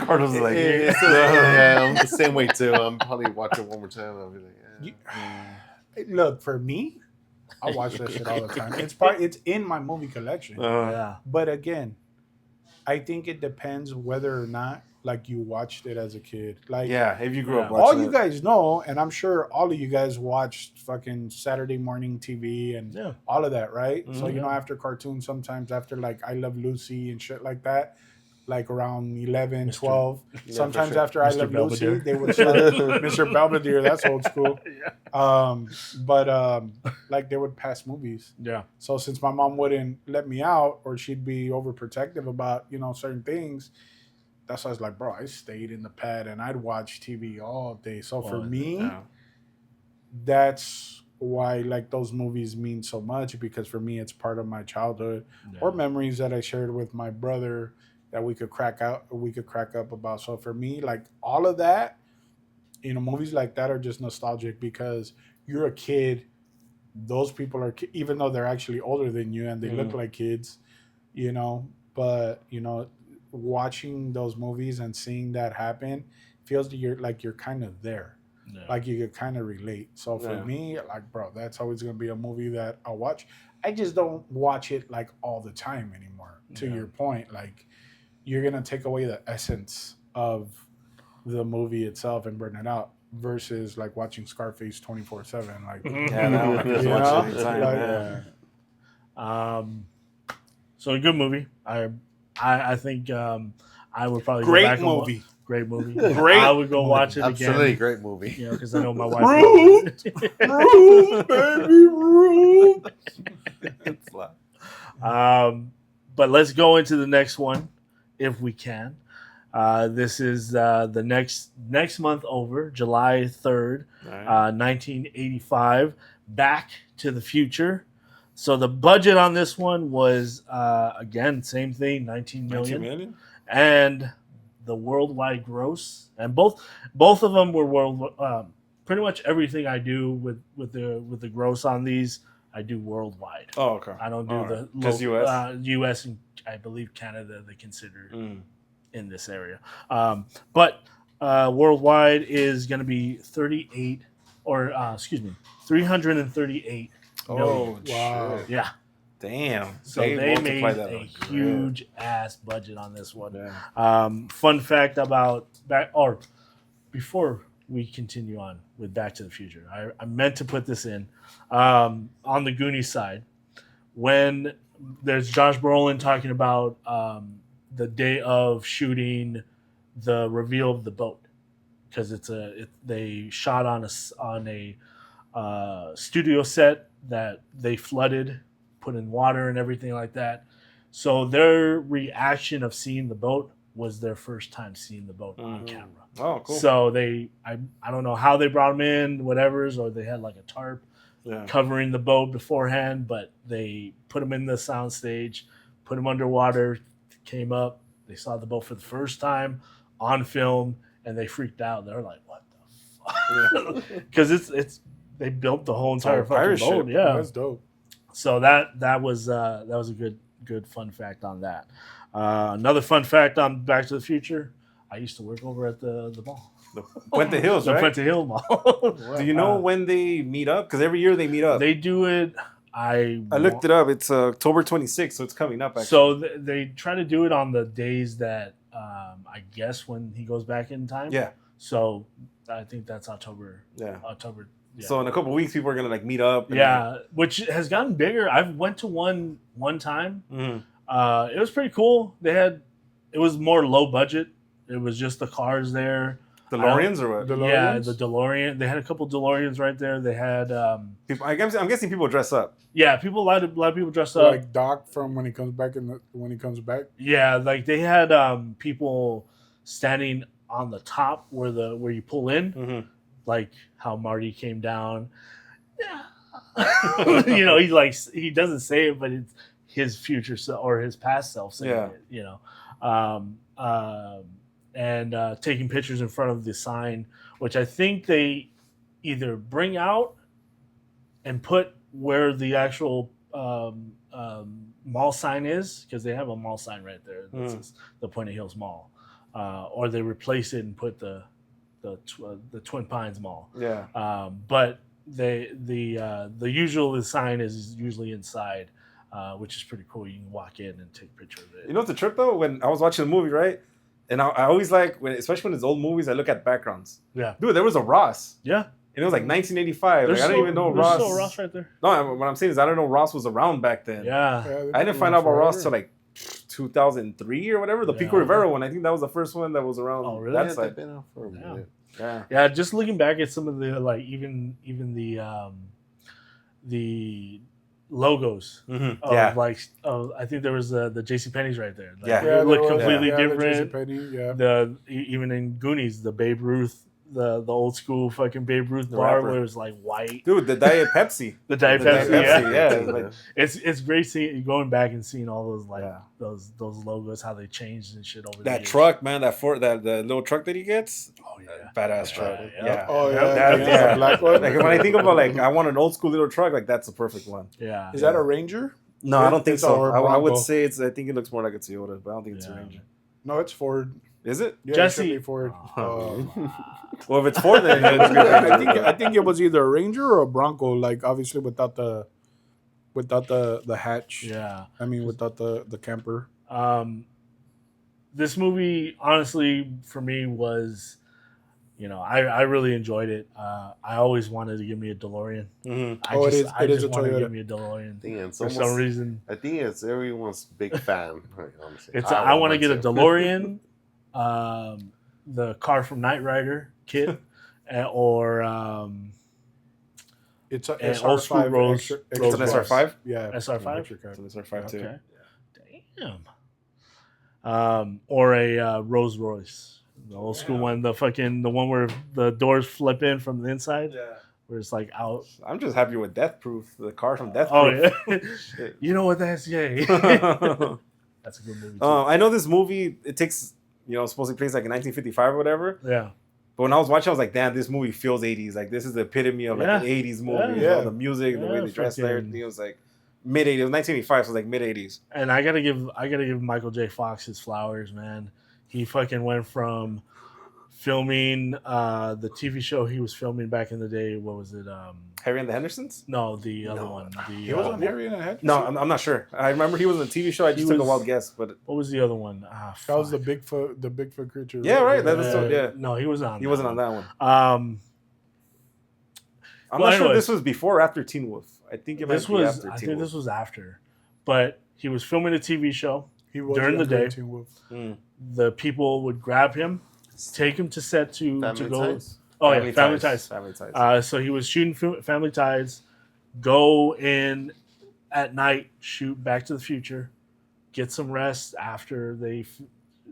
Carlos is like, I'm the same way too. I'm probably watching one more time. I'll be like, Look, for me, I watch that shit all the time. It's in my movie collection. Yeah. But again, I think it depends whether or not like you watched it as a kid. Like Yeah, if you grew up Yeah. watching all you it. guys know, and I'm sure all of you guys watched fucking Saturday morning TV and Yeah. all of that, right? So Mhm. you know, after cartoons, sometimes after like I Love Lucy and shit like that, like around 11, Mr. 12. Yeah, Sometimes for sure. after I Mr. Love Lucy, Belvedere. they would start Mr. Belvedere. That's old school. But like they would pass movies. Yeah. So since my mom wouldn't let me out, or she'd be overprotective about certain things, that's why I was like, bro, I stayed in the pad and I'd watch TV all day. So for Oh, me, Yeah. that's why like those movies mean so much, because for me it's part of my childhood or memories that I shared with my brother that we could crack up about. So for me, like all of that, movies like that are just nostalgic because you're a kid. Those people are even though they're actually older than you and they look like kids, but watching those movies and seeing that happen feels that you're kind of there. Yeah. Like you could kind of relate. So for Yeah. me, like bro, that's always gonna be a movie that I'll watch. I just don't watch it like all the time anymore. To Yeah. your point, like you're gonna take away the essence of the movie itself and burn it out versus like watching Scarface 24/7. Like Yeah, that one I could just You watch know? it anytime. Like, yeah. So a good movie. I think I would probably go great back and movie. great movie. Great I would go watch it Absolutely again. great movie. You know, because I know my wife. Root, root, baby, root. It's loud. But let's go into the next one, if we can. This is the next month over, July 3rd, All right. 1985, Back to the Future. So the budget on this one was, again, same thing, 19 million. 19 million? And the worldwide gross, and both of them were pretty much everything I do with the gross on these, I do worldwide. Oh, okay. I don't do All the right. Just US? US and I believe Canada they consider Mm. in this area. But worldwide is going to be 338 Oh, million. Wow. shit. Yeah. Damn. So they made multiplied that a on grid. huge ass budget on this one. Yeah. Fun fact about before we continue on with Back to the Future, I meant to put this in on the Goonies side when there's Josh Brolin talking about the day of shooting the reveal of the boat because they shot on a studio set that they flooded, put in water and everything like that. So their reaction of seeing the boat was their first time seeing the boat on camera. Oh, cool. So I don't know how they brought them in, whatever's, or they had like a tarp Yeah. covering the boat beforehand, but they put them in the sound stage, put them underwater, came up, they saw the boat for the first time on film, and they freaked out. They were like, "What the fuck?" Because it's they built the whole entire a pirate fucking boat. ship. Yeah, That's dope. so that was a good fun fact on that. Another fun fact on Back to the Future: I used to work over at the mall, The Puente Hills, the right? Puente Hill Mall. Do you know when they meet up? Because every year they meet up. They do it. I looked it up. It's October 26th, so it's coming up, actually. So they try to do it on the days that I guess when he goes back in time. Yeah. So I think that's October. Yeah. October. Yeah. So in a couple of weeks, people are going to meet up. And Yeah, which has gotten bigger. I went to one time. Mhm. It was pretty cool. It was more low budget. It was just the cars there. DeLoreans or what? Yeah, DeLoreans? the DeLorean. They had a couple DeLoreans right there. They had People, I'm guessing people dress up. a lot of people dressed up. Like Doc from when he comes back when he comes back. Yeah, like they had people standing on the top where you pull in, Mm-hmm. like how Marty came down. He doesn't say it, but it's his future self or his past self saying it. And taking pictures in front of the sign, which I think they either bring out and put where the actual mall sign is, because they have a mall sign right there. This is the Puente Hills Mall, or they replace it and put the Twin Pines Mall. Yeah. But the usual sign is usually inside, which is pretty cool. You can walk in and take a picture of it. You know what's the trip though? When I was watching the movie, right? And I always like when, especially when it's old movies, I look at backgrounds. Yeah. Dude, there was a Ross. Yeah. And it was like 1985. Like, I didn't even know there's Ross. still Ross right there. No, what I'm saying is I don't know Ross was around back then. Yeah. I didn't find out about Ross till like 2003 or whatever. The Pico Yeah. Rivera one. I think that was the first one that was around. Oh, really? That Yeah, side. they've been out for a minute. Yeah. Yeah, just looking back at some of the like even the logos Mm-hmm. of Yeah. like I think there was the JCPenney's right there. Like, Yeah. it looked there was- completely yeah, the different. JCPenney, yeah. Even in Goonies, the Babe Ruth, the old school fucking Babe Ruth The bar rapper. where it was like white. Dude, the Diet Pepsi. The Diet The Diet Pepsi, yeah. Pepsi, yeah. It's like- It's great seeing going back and seeing all those like Yeah. those logos, how they changed and shit over the That years. truck, man, the little truck that he gets, Oh yeah. badass truck. Yeah. Yeah. Oh, yeah, That- yeah, yeah. the black one. Like when I think about like I want an old school little truck, like that's the perfect one. Yeah. Is that a Ranger? No, I don't think It's so. our I would Bronco. say it's. I think it looks more like a Toyota, but I don't think it's a Yeah. Ranger. No, it's Ford. Is it? Yeah, Jesse- it should be Ford. Oh. Well, if it's Ford, then it's good. I think it was either a Ranger or a Bronco. Like obviously without the hatch. Yeah. I mean without the camper. This movie, honestly, for me was, I really enjoyed it. I always wanted to give me a DeLorean. Mhm. I Oh, it just, is- I it is just a wanted to Toyota. give me a DeLorean I think it's for almost, some reason. I think it's everyone's big fan. Honestly. It's I want to one get a too. DeLorean, the car from Knight Rider kit, or It's a And old school SR5 Rolls- extra, It's Rolls an Royce. SR5. Yeah. SR5. Electric car. It's an SR5 too. Okay. Damn. Or a Rolls Royce, the old school one, the one where the doors flip in from the inside, Yeah. where it's like out. I'm just happy with Death Proof, the car from Death Oh Proof. yeah. Shit. You know what that's yay. That's a good movie too. I know this movie. It takes supposedly plays like in 1955 or whatever. Yeah. But when I was watching, I was like, damn, this movie feels 80s. Like this is the epitome of like Yeah. an 80s movie. Yeah. The music, the way Yeah, they dressed, and fucking- everything. It was like mid 80s. It was 1985, so it was like mid 80s. And I gotta give Michael J. Fox his flowers, man. He fucking went from filming the TV show he was filming back in the day. What was it? Harry and the Hendersons? No, the other No. one. He was on Harry and the Head. No, I'm not sure. I remember he was on a TV show. I just He took a was- wild guess, but What was the other one? That was the fuck. Bigfoot creature. Yeah, right, that's the- yeah. No, he was on. he wasn't on that one. Um, I'm Well, not sure if anyways. this was before or after Teen Wolf. I think it might this be was. after I Teen think Wolf. this was after, but he was filming a TV show. He was During the younger day. in Teen Wolf. Mm. The people would grab him, take him to set to Family go. Ties? Oh yeah, Family Ties. Family Ties. So he was shooting Family Ties, go in at night, shoot Back to the Future, get some rest after they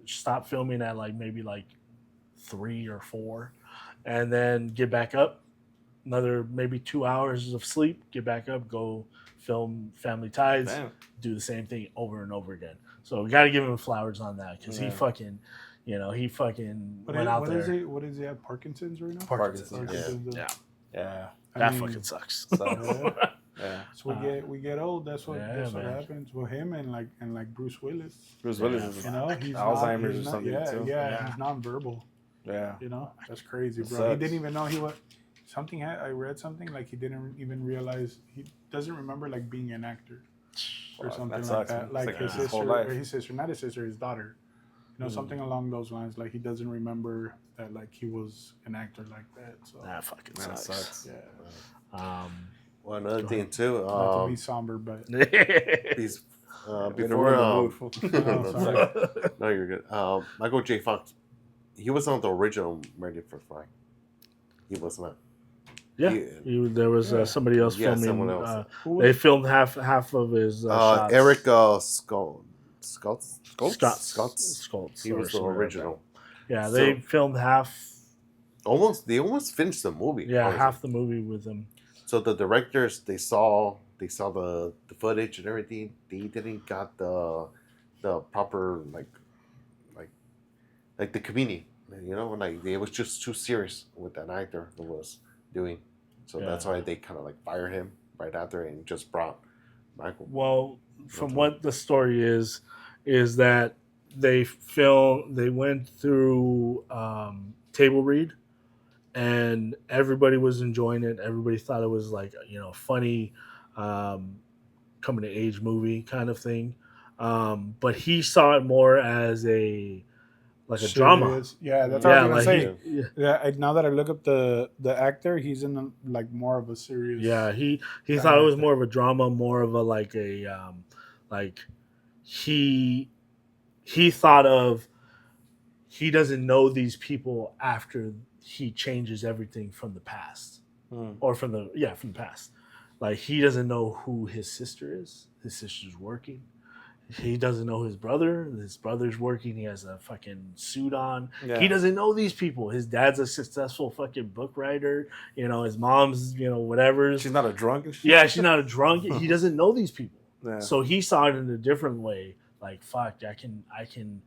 stop filming at maybe 3 or 4, and then get back up. Another maybe 2 hours of sleep, get back up, go film Family Ties, Damn. do the same thing over and over again. So we got to give him flowers on that because he Yeah. fucking, he fucking What went is, out what there. is he? What is he have? Parkinson's right now? Parkinson's. Yeah. Yeah. I That mean, fucking sucks. So- Yeah. So we get old. That's what Yeah, man. happens with him and like Bruce Willis. Bruce Willis Yeah. is You know, he's Alzheimer's he's or something Yeah, too. yeah, Yeah. he's nonverbal. Yeah. You know, that's crazy, That bro. He sucks. didn't even know he was something. I read something like he didn't even realize he doesn't remember being an actor or Wow, something that like sucks, that. man. Like It's his his whole sister, life. or his sister, not his sister, his daughter. You know, something along those lines. Like he doesn't remember that he was an actor like that. So That fucking That sucks. sucks. yeah, Well, another thing too. not to be somber, but These, Way to before ruin the mood, fool. Oh, sorry. no, you're good. Michael J. Fox, he was not the original Ready for Fly. He was not. Yeah, Yeah. there was Yeah. somebody else Yeah, filming. someone else. who They was, filmed half of his shots. Eric Scolts. Scolts. He or was the something like original. that. Yeah, they So- filmed half. They almost finished the movie. Yeah, honestly. half the movie with him. So the directors they saw the footage and everything. They didn't got the proper like the comedian. You know, it was just too serious with that actor who was doing. So that's Yeah. why they kind of fired him right after and just brought Michael. Well, from what the story is that they went through table read, and everybody was enjoying it. Everybody thought it was like funny, coming to age movie kind of thing. But he saw it more as a drama. Serious. Yeah, that's what I Yeah, was gonna like say. he, Yeah, now that I look up the actor, he's in like more of a serious. yeah, he Kinda thought it was like more of a drama, more of a like he he thought of he doesn't know these people after he changes everything from the past or from the past. Like he doesn't know who his sister is. His sister's working. He doesn't know his brother. His brother's working. He has a fucking suit on. Yeah. He doesn't know these people. His dad's a successful fucking book writer. His mom's, whatever. She's not a drunk and shit. Yeah, she's not a drunk. He doesn't know these people. Yeah. So he saw it in a different way. Like, fuck, I can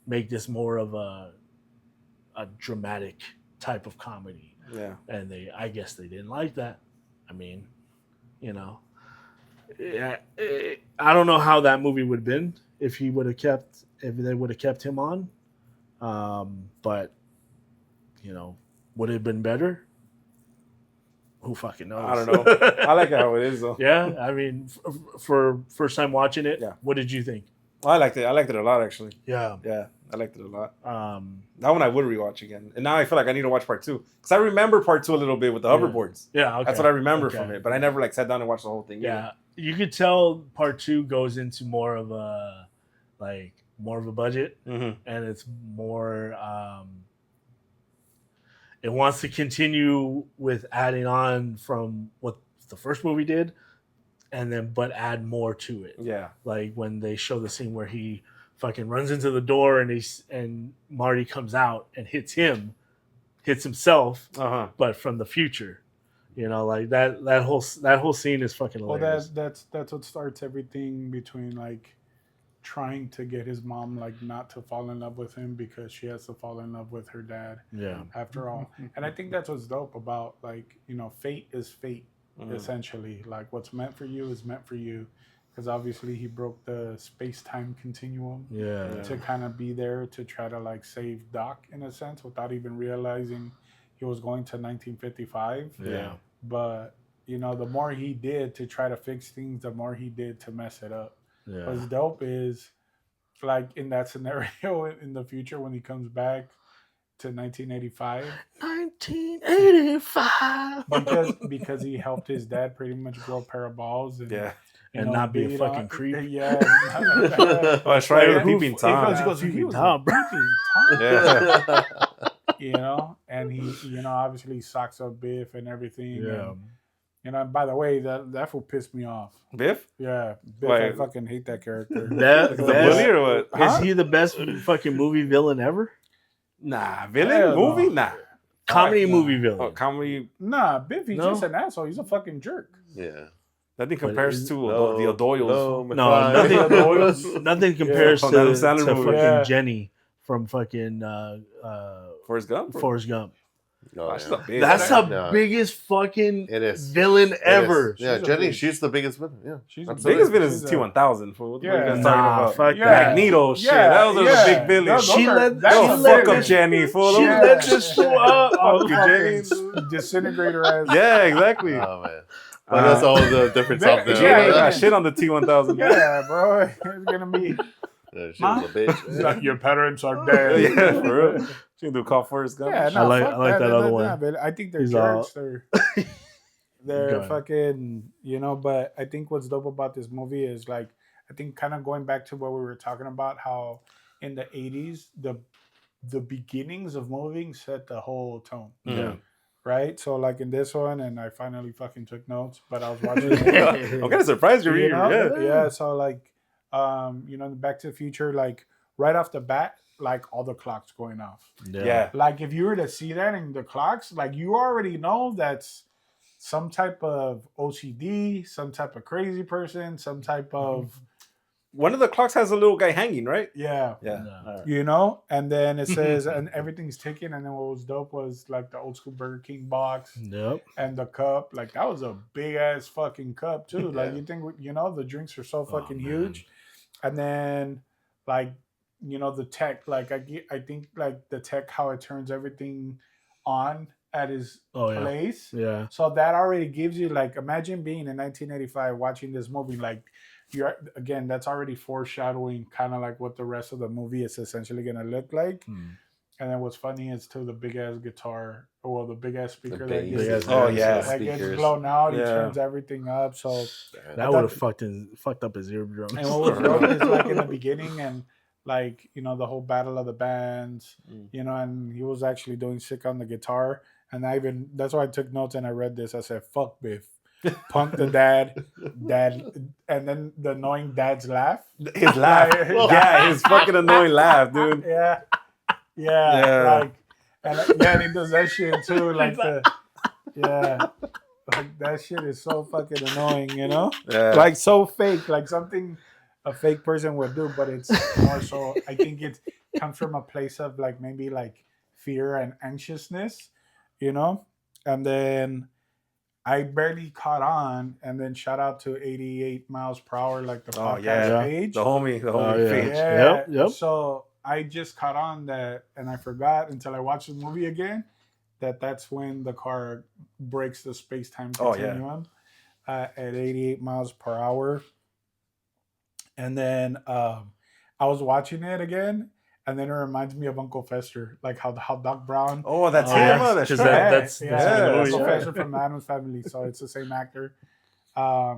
make this more of a dramatic type of comedy. Yeah. And I guess they didn't like that. I mean, yeah, I don't know how that movie would have been if they would have kept him on. But would it have been better? Who fucking knows? I don't know. I like it how it is though. Yeah, I mean, for first time watching it, Yeah. What did you think? I liked it. I liked it a lot actually. Yeah. Yeah, I liked it a lot. Um, That one I would rewatch again. And now I feel like I need to watch part 2 because I remember part 2 a little bit with the hoverboards. yeah. Okay. That's what I remember Okay. from it. But I never sat down and watched the whole thing. Yeah, you could tell part 2 goes into more of a budget, Mm-hmm. and it's more. It wants to continue with adding on from what the first movie did, but add more to it. Yeah. Like when they show the scene where he fucking runs into the door and Marty comes out and hits himself, but from the future. Like that whole scene is fucking Well, hilarious. that's what starts everything between like trying to get his mom like not to fall in love with him because she has to fall in love with her dad Yeah. after all. And I think that's what's dope about fate is fate. Essentially, like what's meant for you is meant for you, because obviously he broke the space-time continuum Yeah. to kind of be there to try to like save Doc in a sense without even realizing he was going to 1955. Yeah. But the more he did to try to fix things, the more he did to mess it up. Yeah. What's dope is like in that scenario in the future when he comes back to 1985 1985 because he helped his dad pretty much grow a pair of balls and and not be a fucking creep. Yeah. Oh, that's right. Peeping Tom. He goes, Peeping he was Tom, bro. peeping Tom. Yeah. And he obviously socks up Biff and everything. Yeah. And by the way, that fool pissed me off. Biff? Yeah, Biff, Why? I fucking hate that character. That The bully or what? is he the best fucking movie villain ever? Nah, villain Hell no. movie? Nah. Comedy no. movie villain. Oh, comedy. Nah, Biff, he's No? just an asshole. He's a fucking jerk. Yeah. Nothing But compares is- to the O'Doyles. No, nothing compares From to, Adam Sandler to movie. fucking Yeah. Jenny from fucking Forrest Gump? Forrest Gump. Oh, She's yeah. a bitch. That's the No. biggest fucking It is. villain It ever. is. Yeah, She's a Jenny, bitch. she's the biggest villain. Yeah. She's Absolutely. Biggest villain is She's a- T-1000. Fool. What the fuck are you guys Yeah. talking Nah, about? fuck Yeah. that. Magneto shit. Yeah, Those are yeah. the big villains. Those She are- let that's Yo, she the let fuck up this- Jenny. Fool. She Yeah. let this fool up. Fuck you, Jenny. Disintegrator ass. Yeah, exactly. Oh, man. But that's all the difference That- out there. Jenny ain't yeah. got shit on the T-1000. Yeah, bro. It's gonna be. Yeah, she was a bitch. Your parents are Yeah, dead. for real. She can do call Forrest Gump. Yeah, I like- fuck I like that other one. nah, but I think they're He's all- jerks. They're Go ahead. fucking, but I think what's dope about this movie is like, I think kind of going back to what we were talking about, how in the 80s, the beginnings of moving set the whole tone. Yeah. Right? So like in this one, and I finally fucking took notes, but I was watching I'm kind of surprised you're you reading. know? Yeah. Yeah, so like Back to the Future, like right off the bat, like all the clocks going off. Yeah. Like if you were to see that in the clocks, like you already know that's some type of OCD, some type of crazy person, some type of One of the clocks has a little guy hanging, right? yeah. Yeah. No. All right. And then it says and everything's ticking, and then what was dope was like the old school Burger King box Yep. and the cup. Like that was a big ass fucking cup too. Like Yeah. you think the drinks are so fucking man. huge, and then like the tech. Like I think like the tech, how it turns everything on at his Oh, yeah. place. Yeah. So that already gives you like, imagine being in 1985 watching this movie. Like, you're again, that's already foreshadowing kind of like what the rest of the movie is essentially gonna look like. And then what's funny is too the big ass guitar, the big ass speaker that Big ass that gets blown out. He turns everything up. So that would have fucked up his eardrums. and what was dope is like in the beginning and like the whole battle of the bands, and he was actually doing sick on the guitar. And that's why I took notes and I read this. I said, "Fuck Biff." Punk the dad, and then the annoying dad's laugh. His laugh, his fucking annoying laugh, dude. Like, and he does that shit too, like like that shit is so fucking annoying, like so fake, like something a fake person would do, but it's more so. I think it comes from a place of like maybe like fear and anxiousness, and then. I barely caught on, and then shout out to 88 miles per hour, like the podcast page. The homie page. Yep. So I just caught on that, and I forgot until I watched the movie again, that's when the car breaks the space-time continuum at 88 miles per hour. And then I was watching it again, and then it reminds me of Uncle Fester, like how Doc Brown. Oh, that's him. That's Uncle Fester from the Addams Family. So it's the same actor,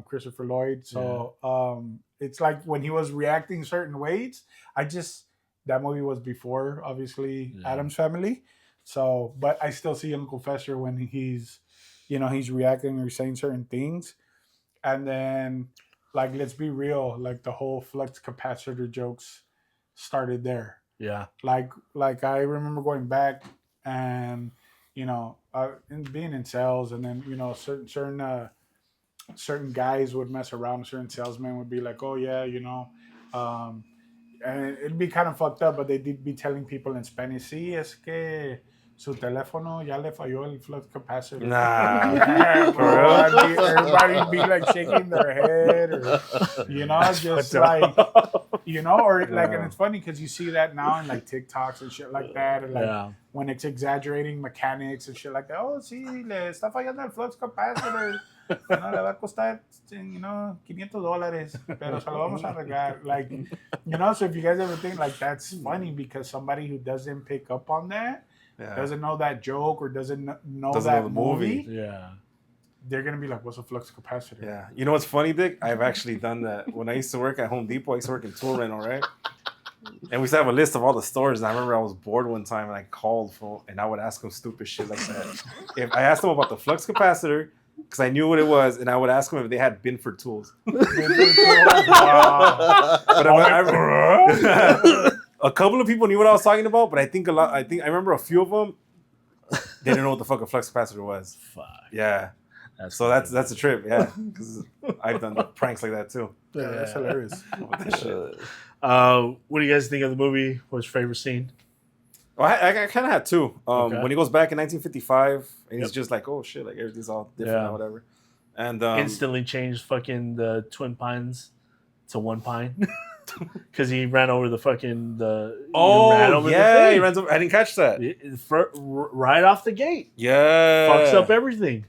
Christopher Lloyd. So it's like when he was reacting certain ways. That movie was before, obviously, Addams Family. So, but I still see Uncle Fester when he's reacting or saying certain things, and then like let's be real, like the whole flux capacitor jokes started there. Yeah. Like I remember going back and, being in sales, and then, certain guys would mess around. Certain salesmen would be like, oh yeah, and it'd be kind of fucked up, but they did be telling people in Spanish, sí, es que su teléfono ya le falló el flux capacitor. Nah. Everybody be like shaking their head, or, just like, or like, and it's funny because you see that now in like TikToks and shit like that, and like when it's exaggerating mechanics and shit like that. Oh, sí, le está fallando el flux capacitor. Le va a costar, $500, pero se lo vamos a arreglar. Like, so if you guys ever think like that's funny because somebody who doesn't pick up on that, doesn't know that joke or doesn't know the movie, they're gonna be like, "What's a flux capacitor?" Yeah, you know what's funny, Dick? I've actually done that. When I used to work at Home Depot, I used to work in tool rental, right? And we used to have a list of all the stores. And I remember I was bored one time and I called and I would ask them stupid shit like that. If I asked them about the flux capacitor, because I knew what it was, and I would ask them if they had Binford tools. A couple of people knew what I was talking about, but I think I remember a few of them. They didn't know what the fuck a flux capacitor was. Fuck. Yeah. That's a trip. Yeah, because I've done pranks like that too. Yeah, that's hilarious. What do you guys think of the movie? What's your favorite scene? Well, I kind of had two. When he goes back in 1955, and he's just like, "Oh shit!" Like everything's all different or whatever, and instantly changed fucking the Twin Pines to One Pine because he ran over the fucking he runs over. I didn't catch that. Right off the gate. Yeah, fucks up everything.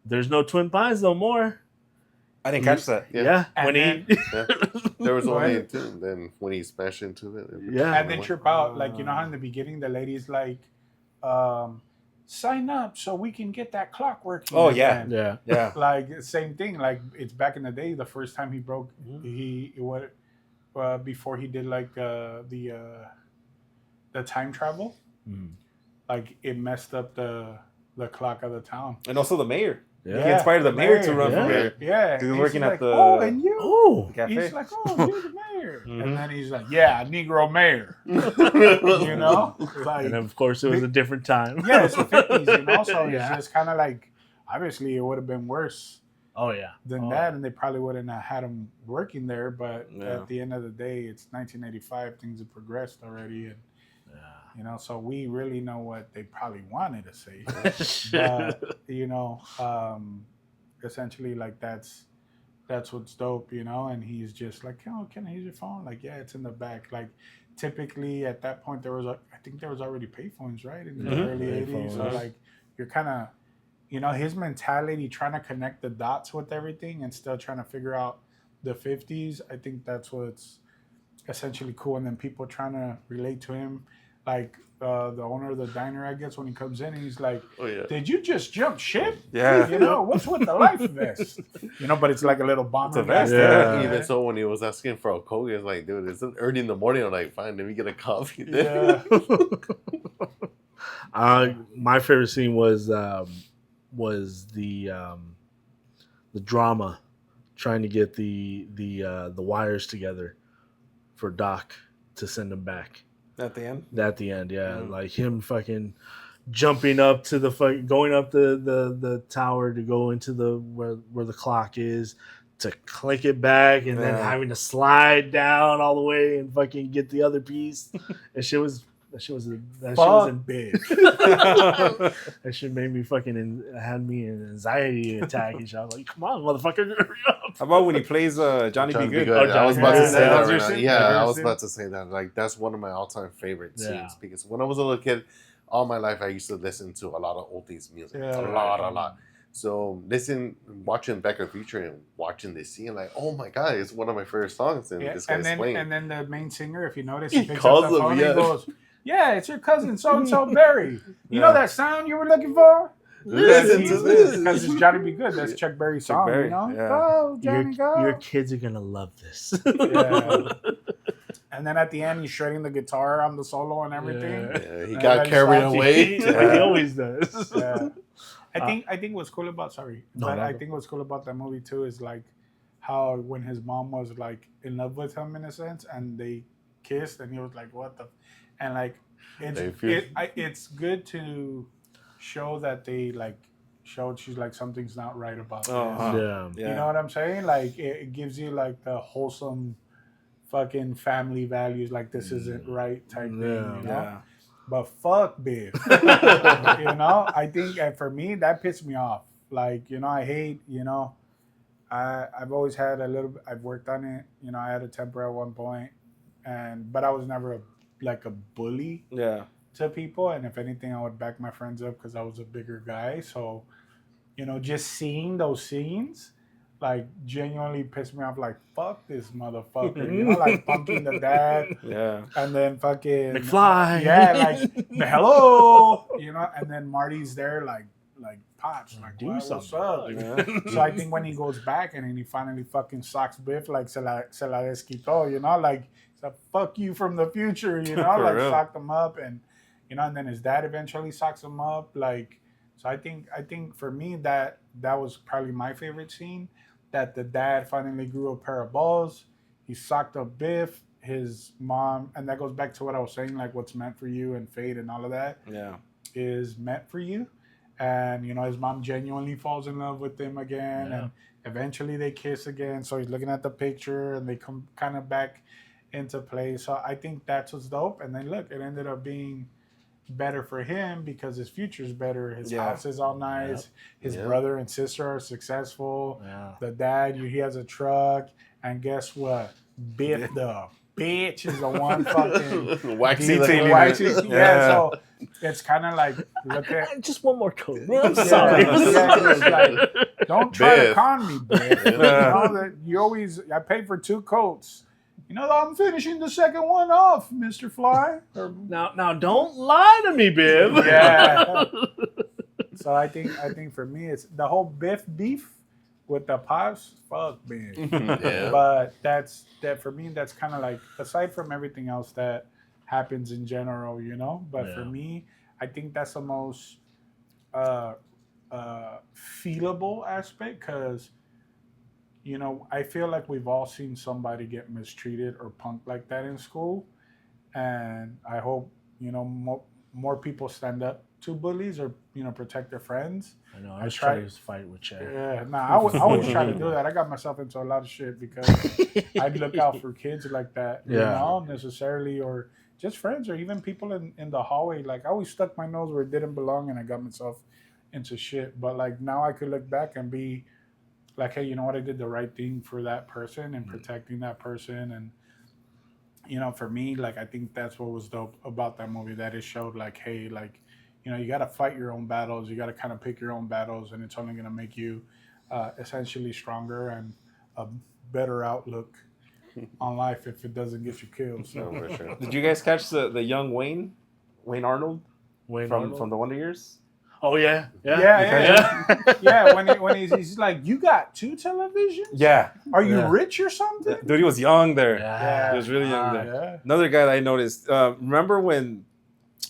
There's no Twin Pines no more. I didn't catch that. Yeah. There was only two. And then when he smashed into it. And then trip out. Like, how in the beginning, the lady's like, sign up so we can get that clock working. Oh, again. Yeah. Like, same thing. Like, it's back in the day, the first time he broke, before he did, like, the time travel, like, it messed up the clock of the town. And also the mayor. Yeah. He inspired the mayor to run from here. Yeah. He was working at the... Oh, and you? Oh. Cafe. He's like, oh, you're the mayor. And then he's like, yeah, Negro mayor. Like, and of course, it was a different time. Yeah, it's the 50s, So it's just kind of like, obviously, it would have been worse than that. And they probably wouldn't have had him working there. But at the end of the day, it's 1985. Things have progressed already. And, so we really know what they probably wanted to say. But, essentially, like, that's what's dope, and he's just like, oh, can I use your phone? Like, yeah, it's in the back. Like, typically at that point, I think there was already payphones, right? In the early 80s. So, like, you're kind of, you know, his mentality trying to connect the dots with everything and still trying to figure out the 50s. I think that's what's essentially cool. And then people trying to relate to him, like the owner of the diner, I guess, when he comes in and he's like, Oh yeah. did you just jump ship? Yeah. You know, what's with the life vest? You know, but it's like a little bomber a vest, yeah. Even so, when he was asking for a Coke, it's like, dude, it's early in the morning. I'm like, fine, let me get a coffee. Yeah. My favorite scene was the drama trying to get the wires together for Doc to send him back. At the end. At the end, yeah, Mm. like him fucking jumping up to going up the tower to go into the where the clock is to click it back and then Yeah. having to slide down all the way and fucking get the other piece. That shit was Fuck big. that shit made me fucking had me an anxiety attack and shit. I was like, come on, motherfucker, hurry up. How about when he plays Johnny Trying Be to be Good? good. I was about Yeah. to say That that was your right now. scene? Yeah, Your I was scene? about to say that. Like, that's one of my all-time favorite Yeah. scenes because when I was a little kid, all my life I used to listen to a lot of oldies music. Yeah. A lot. So watching Back to the Future and watching this scene, like, oh my god, it's one of my favorite songs, and Yeah, this guy's playing. and then the main singer, if you notice, He he picks calls up the him, phone yeah. and goes, "Yeah, it's your cousin so and so Barry. You know Yeah. that sound you were looking for? Listen to this. Because it's Johnny Be Good. That's Chuck Berry's Chuck song. Berry, You know, yeah. go Johnny, go. Your kids are gonna love this. Yeah. And then at the end, he's shredding the guitar on the solo and everything. Yeah. Yeah, he Yeah, got like carried sloppy. away. Like he always does. Yeah. I think what's cool about No, but no, I no. think what's cool about that movie too is like how when his mom was like in love with him in a sense and they kissed and he was like what the and like They feel- it's good to show that they like showed she's like something's not right about Uh-huh. this. Yeah. Yeah. You know what I'm saying? Like it gives you like the wholesome fucking family values like this isn't right type thing, Yeah. you know? Yeah. But fuck Biff. You know, I think for me that pissed me off. Like, you know, I hate, you know, I've always had a little. I've worked on it. You know, I had a temper at one point, but I was never like a bully Yeah. to people. And if anything, I would back my friends up because I was a bigger guy. So, you know, just seeing those scenes, like genuinely pissed me off. Like fuck this motherfucker. You know, like punking the dad. Yeah. And then fucking McFly. yeah, like hello, you know. And then Marty's there, like Pops, like Do what's something. up? Yeah. So I think when he goes back and then he finally fucking socks Biff, like se la desquitó, you know, like so fuck you from the future, you know, For like real. socked him up, and you know, and then his dad eventually socks him up, like. So I think for me that was probably my favorite scene. That the dad finally grew a pair of balls. He socked up Biff, his mom, and that goes back to what I was saying, like what's meant for you and fate and all of that Yeah. is meant for you. And you know, his mom genuinely falls in love with him again, Yeah. and eventually they kiss again. So he's looking at the picture, and they come kind of back into play. So I think that's what's dope. And then look, it ended up being better for him because his future's better. His Yeah. house is all nice. His Yeah. brother and sister are successful. Yeah. The dad, he has a truck, and guess what? Biff the bitch is the one fucking Waxy Detailing like it. yeah. Yeah. So it's kind of like look at. Just one more coat. I'm Yeah, sorry. yeah, it's like, don't try to Biff. con me, Biff. You know that you always. I paid for 2 coats. You know, I'm finishing the second one off, Mr. Fly. Or, Now, don't lie to me, Biv. Yeah. So I think for me it's the whole Biff beef with the Pops. Fuck Biff. Yeah. But that for me that's kind of like aside from everything else that happens in general, you know. But for Yeah. me, I think that's the most feelable aspect because. You know, I feel like we've all seen somebody get mistreated or punked like that in school. And I hope, you know, more people stand up to bullies or, you know, protect their friends. I know. I was tried- trying to fight with Chad. Yeah, I was trying to do that. I got myself into a lot of shit because I'd look out for kids like that, you Yeah. know, necessarily, or just friends or even people in the hallway. Like, I always stuck my nose where it didn't belong and I got myself into shit. But, like, now I could look back and be like, hey, you know what? I did the right thing for that person and protecting that person. And, you know, for me, like, I think that's what was dope about that movie, that it showed, like, hey, like, you got to fight your own battles. You got to kind of pick your own battles, and it's only going to make you essentially stronger and a better outlook on life if it doesn't get you killed. So No, for sure. Did you guys catch the young Wayne Arnold Wayne from Arnold? from the Wonder Years? Oh yeah. yeah, when he's like, you got 2 televisions? Yeah, Are you Yeah. rich or something? dude, he was young there. Yeah. He was really young there. Yeah. Another guy that I noticed. Remember when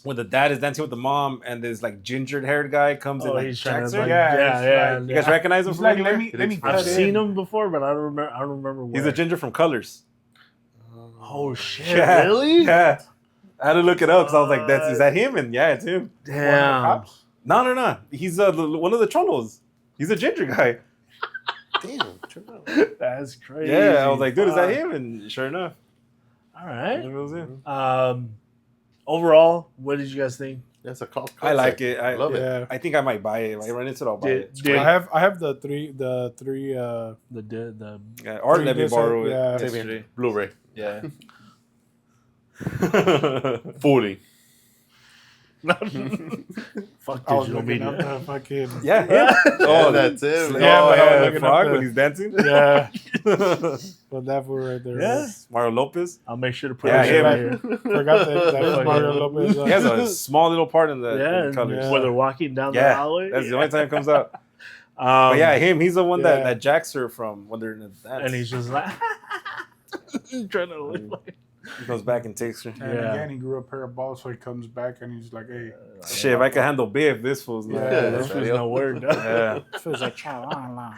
the dad is dancing with the mom and this like ginger haired guy comes and Oh, like he's trying jacks to her? like, Yeah, yeah. it's You guys recognize him He's from like, anywhere? let me I've cut I've in. seen him before, but I don't remember where. He's a ginger from Colors. Oh shit! Yeah. Really? Yeah. I had to look it up because I was like, is that him? And yeah, it's him. One of the Damn. cops? No. He's one of the Cholos. He's a ginger guy. Damn. Chill out. That's crazy. Yeah, I was like, dude, is that Fuck. him? And sure enough, All right. it was him. Overall, what did you guys think? That's a cult I like classic. it. I love it. Yeah. I think I might buy it. If I run into it, I'll buy it. Did- I have the three The Yeah, or Three let me disc, borrow it. yeah. Yesterday. Blu-ray. Yeah. Fully. fuck I was digital looking media. up the fucking Yeah. Him. Oh, that's it. Oh, Yeah, but I was yeah. looking Frog up when the- he's dancing. yeah. But that fool right there. Yeah. Mario Lopez. I'll make sure to put Yeah, it right him. here. Forgot that Fucking- Mario Lopez. He has a small little part in the Yeah, in Colors. yeah. where they're walking down the Yeah, hallway. that's the only time it comes out. Um, But yeah, him. He's the one yeah. that jacks her from when they're in the dance. and he's just like trying to live like. He comes back and takes her. And Yeah. again, he grew a pair of balls, so he comes back and he's like, "Hey, Shit, if I can handle Biff, this fool's not. Yeah, Yeah, that's this was right. no word. Yeah. feels like chow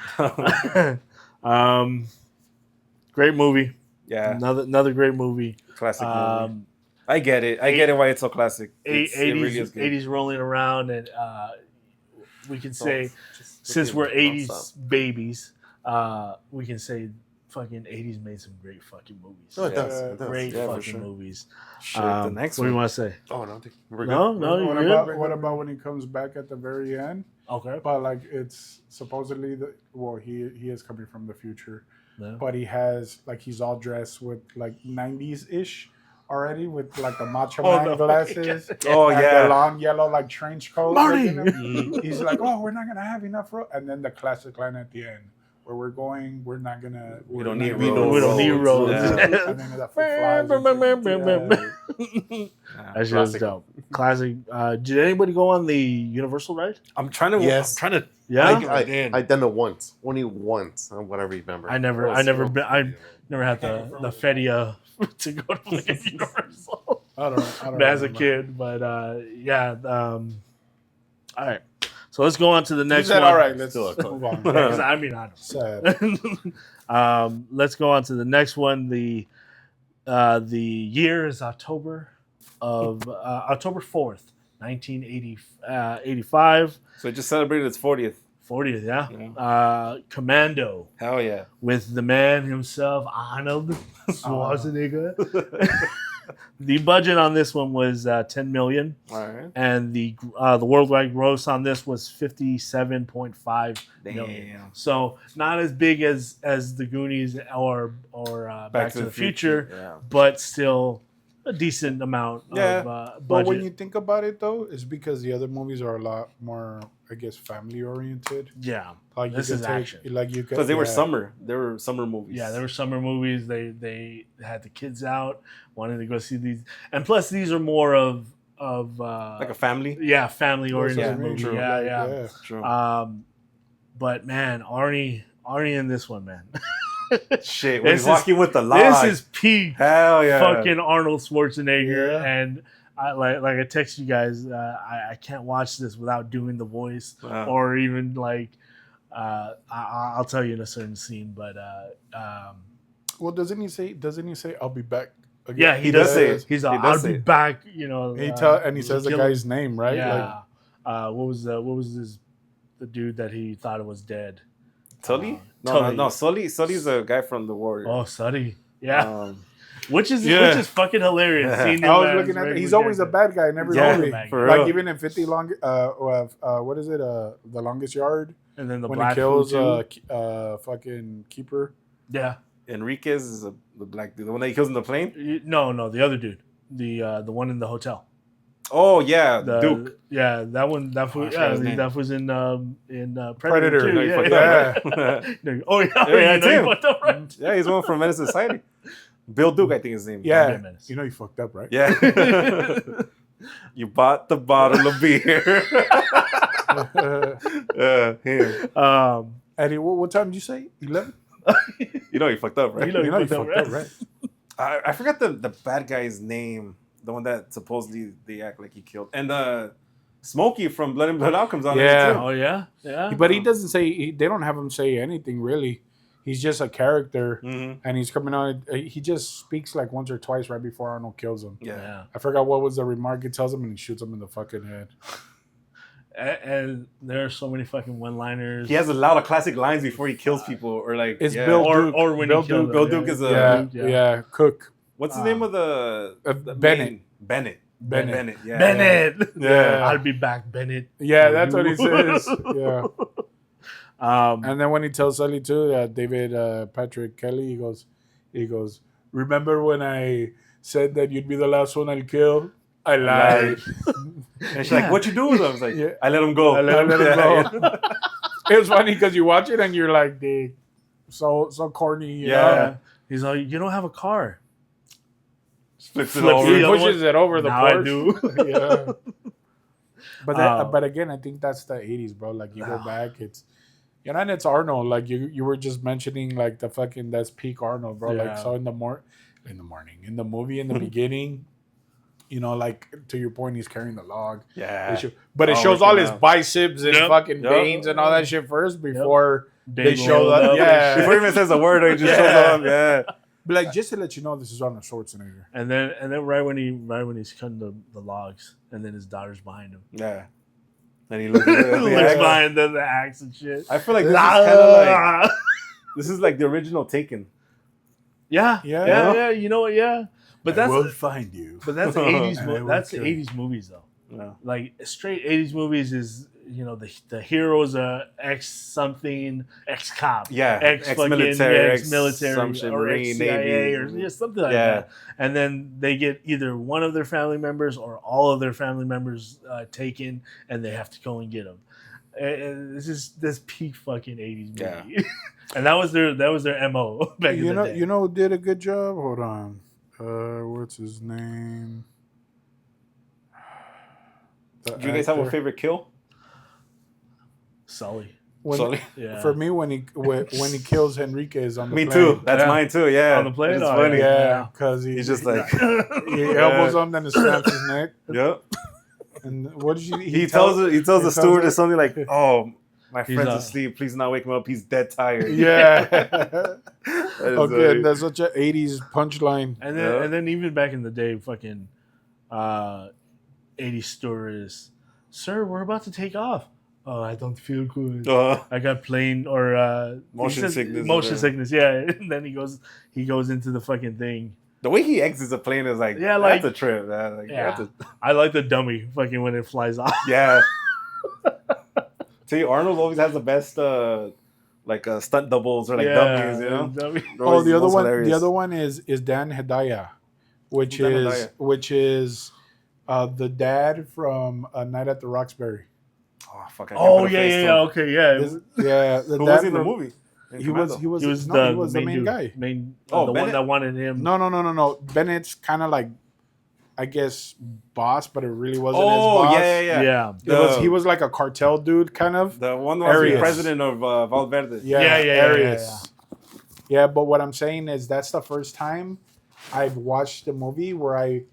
Great movie. Yeah. Another great movie. Classic movie. Um, I get it. I get it why it's so classic. It really is 80s, good. 80s rolling around, and we can say, Just since fucking we're don't 80s stop. babies, we can say fucking 80s made some great fucking movies. No, it does. It does. Great Yeah, for fucking sure. movies. Shit, the next what do you one. want to say? Oh, no. We're No, good. no, What you're good. about when he comes back at the very end? Okay. But like, it's supposedly he is coming from the future, Yeah. but he has like he's all dressed with like 90s ish already with like the Macho Oh, Man no. glasses. Oh, and yeah. the long yellow like trench coat. Marty! looking at him. He's like, "Oh, we're not gonna have enough road." And then the classic line at the end, where we're going, we're not gonna. We we're don't not need gonna- roads. We don't need roads. Yeah. And then that fool flies into- That shit was Classic. dope. Classic. Did anybody go on the Universal ride? I'm trying to. Yes. I'm trying to. Yeah, I done it once. Only once. What I remember. I never That was been. so- I never had the fedia to go to like a Universal I don't as a remember. kid, but yeah. All right, so let's go on to the He next said, one. "All right, let's Still a move on." Yeah, 'cause I mean, I Sad. don't. Let's go on to the next one. The year is October 4th, 1985. So it just celebrated its 40th. 40th, yeah. Commando Hell yeah. with the man himself, Arnold Schwarzenegger. The budget on this one was 10 million, All right. and the worldwide gross on this was 57.5 million. Damn. So not as big as the Goonies or Back to the Future, Yeah. but still a decent amount Yeah. of But when budget. you think about it, though, it's because the other movies are a lot more, I guess, family oriented. Yeah, Like This you is could take, action. like you could, Because they were yeah. summer. They were summer movies. yeah, there were summer movies. They had the kids out, wanted to go see these, and plus these are more of Like a family. family oriented That's what I mean, movie. true. Yeah, like, yeah. True. But man, Arnie in this one, man. Shit. When this he's walking with the log. This is peak Hell yeah. fucking Arnold Schwarzenegger, Yeah. and I like I text you guys. I can't watch this without doing the voice Wow. or even like I'll tell you in a certain scene, but Well, doesn't he say? I'll be back. Again? yeah, he does say it. it. He's He like, does I'll be say it. back. You know, He he says the kill him. guy's name, right? Yeah. What was the dude that he thought it was dead? Tully? Tully. No. Sully's a guy from the Warrior. Oh, Suddy. Yeah, Um, which is yeah. fucking hilarious. Yeah. Seeing I him was as looking at it. regular He's always a character. bad guy in every Yeah, movie. for Like real. even in 50 long, what is it? The Longest Yard And then the when black he kills food too. fucking keeper. Yeah. Enriquez is the black dude. The one that he kills in the plane? No, the other dude. The one in the hotel. Oh yeah, The, Duke. Yeah, that one. That I was forgot his name. that was in Predator. Predator. Too. No, you Yeah, fucked yeah. up, right? No, oh yeah, Yeah, you know, Tim. you fucked up, right? Yeah, he's one from Menace Society. Bill Duke, I think his name. Yeah, Menace. you know you fucked up, right? Yeah. You bought the bottle of beer. Him. Eddie, what time did you say? 11. You know you fucked up, right? You know You know you fucked up, fucked up, right? right? I forgot the bad guy's name. The one that supposedly they act like he killed. And Smokey from Blood and Blood Out comes on Yeah. there too. Oh yeah, yeah. But he doesn't say. They don't have him say anything really. He's just a character, Mm-hmm. and he's coming out. He just speaks like once or twice right before Arnold kills him. Yeah. I forgot what was the remark he tells him, and he shoots him in the fucking head. And there are so many fucking one-liners. He has a lot of classic lines before he kills people, or like It's yeah. Bill or Duke. or when Bill he killed Duke. Bill them, Duke is Yeah, a yeah, Cook. what's the name of the Bennett. Bennett. Bennett. Yeah. Bennett. Yeah. I'll be back, Bennett. Yeah, that's what he says. Yeah. Um, And then when he tells Sully too, David Patrick Kelly, he goes, remember when I said that you'd be the last one I'll kill? I lied. And she's like, "What you do with him?" I was like, Yeah. "I let him go." I let him Yeah, go. It was funny because you watch it and you're like, dude, so corny. You Yeah. know? he's like, you don't have a car. Flips it Flips over. the He other pushes it over the Now I porch. do. Yeah. But Um, but again, I think that's the 80s, bro. Like you go Ah. back, it's and it's Arnold. Like you were just mentioning, like the fucking that's peak Arnold, bro. Yeah. Like so in the morning, in the movie, in the beginning, like to your point, he's carrying the log. Yeah. But it Oh, shows all working his out. biceps and Yep. fucking Yep. veins and all that shit first before they Big show rolled that. up and Yeah. Before he even says a word, he just Yeah. shows up. Yeah. But like just to let you know, this is Arnold Schwarzenegger. And then right when he's cutting the logs, and then his daughter's behind him. Yeah. And he looks at the Looks axe. behind the axe and shit. I feel like this is kind of like this is like the original Taken. yeah, Yeah. yeah, yeah. You know what? Yeah, but that's find you. but that's 80s. And I will That's kill you. 80s movies though. No. Like straight 80s movies is the hero's a ex something, ex cop, Yeah. ex Ex-military, military, some shit, or Marine, ex CIA, Navy. or something like Yeah. that. And then they get either one of their family members or all of their family members taken, and they have to go and get them. And this is this peak fucking 80s movie. Yeah. And that was their MO back in the day. You know who did a good job? Hold on. What's his name? The Do you guys have a actor. favorite kill? Sully. When, Sully? Yeah. For me, when he kills Henriquez on the Me plane. too. That's Yeah. mine too. Yeah. On the plane? It's Oh, funny. Yeah, because He's just like, he elbows him, then he snaps his neck. yep. And what did you? He tells the stewardess her- something like, "Oh, my He's friend's not- asleep. Please not wake him up. He's dead tired." Yeah. That is Okay, and that's such an '80s punchline. And Yeah. then even back in the day, fucking 80s stewardess, sir, we're about to take off. Oh, I don't feel good. I got plane or Motion he says- sickness. Motion sickness, yeah. And then he goes into the fucking thing. The way he exits a plane is like, Yeah, like- that's a trip. Man. Like, Yeah. that's I like the dummy fucking when it flies off. yeah. See, Arnold always has the best stunt doubles or like dummies, you know. Dummy. They're Oh, always the other most one. hilarious. The other one is Dan Hedaya, which Dan is Hedaya. the dad from Night at the Roxbury. Oh fuck! I can't Oh put a yeah, face yeah, to yeah. him. Okay, yeah. Yeah, the Who dad was he in the from- movie? In He was Commando? he was the main dude. guy. Main, Oh, the one Bennett? that wanted him. No. Bennett's kind of like, I guess, boss, but it really wasn't his Oh boss. yeah. Yeah. He was like a cartel dude, kind of. The one that was the Arias. president of Valverde. Yeah, Arias. Yeah, but what I'm saying is that's the first time I've watched a movie where I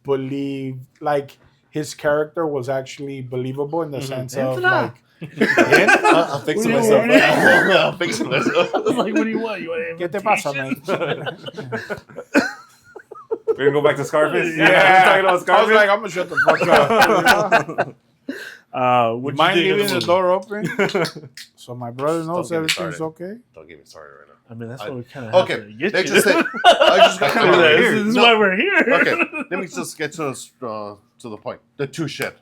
believe like his character was actually believable in the sense of Anthony. like I'm fixing What do you myself. want? I'm fixing myself. Like, what do you want? You want ¿Qué te an pasa, invitation? mate? We're gonna go back to Scarface. Yeah. We're talking about I was Scarface. like, I'm gonna shut the fuck up. What Mind you leaving think the of the movie? door open so my brother knows Don't get me everything's started. okay. Don't get me started right now. I mean, that's what we kind of Okay, have to get let's you. just say I just got Come on, this here. is No. why we're here. Okay, let me just get to the point. The two shit.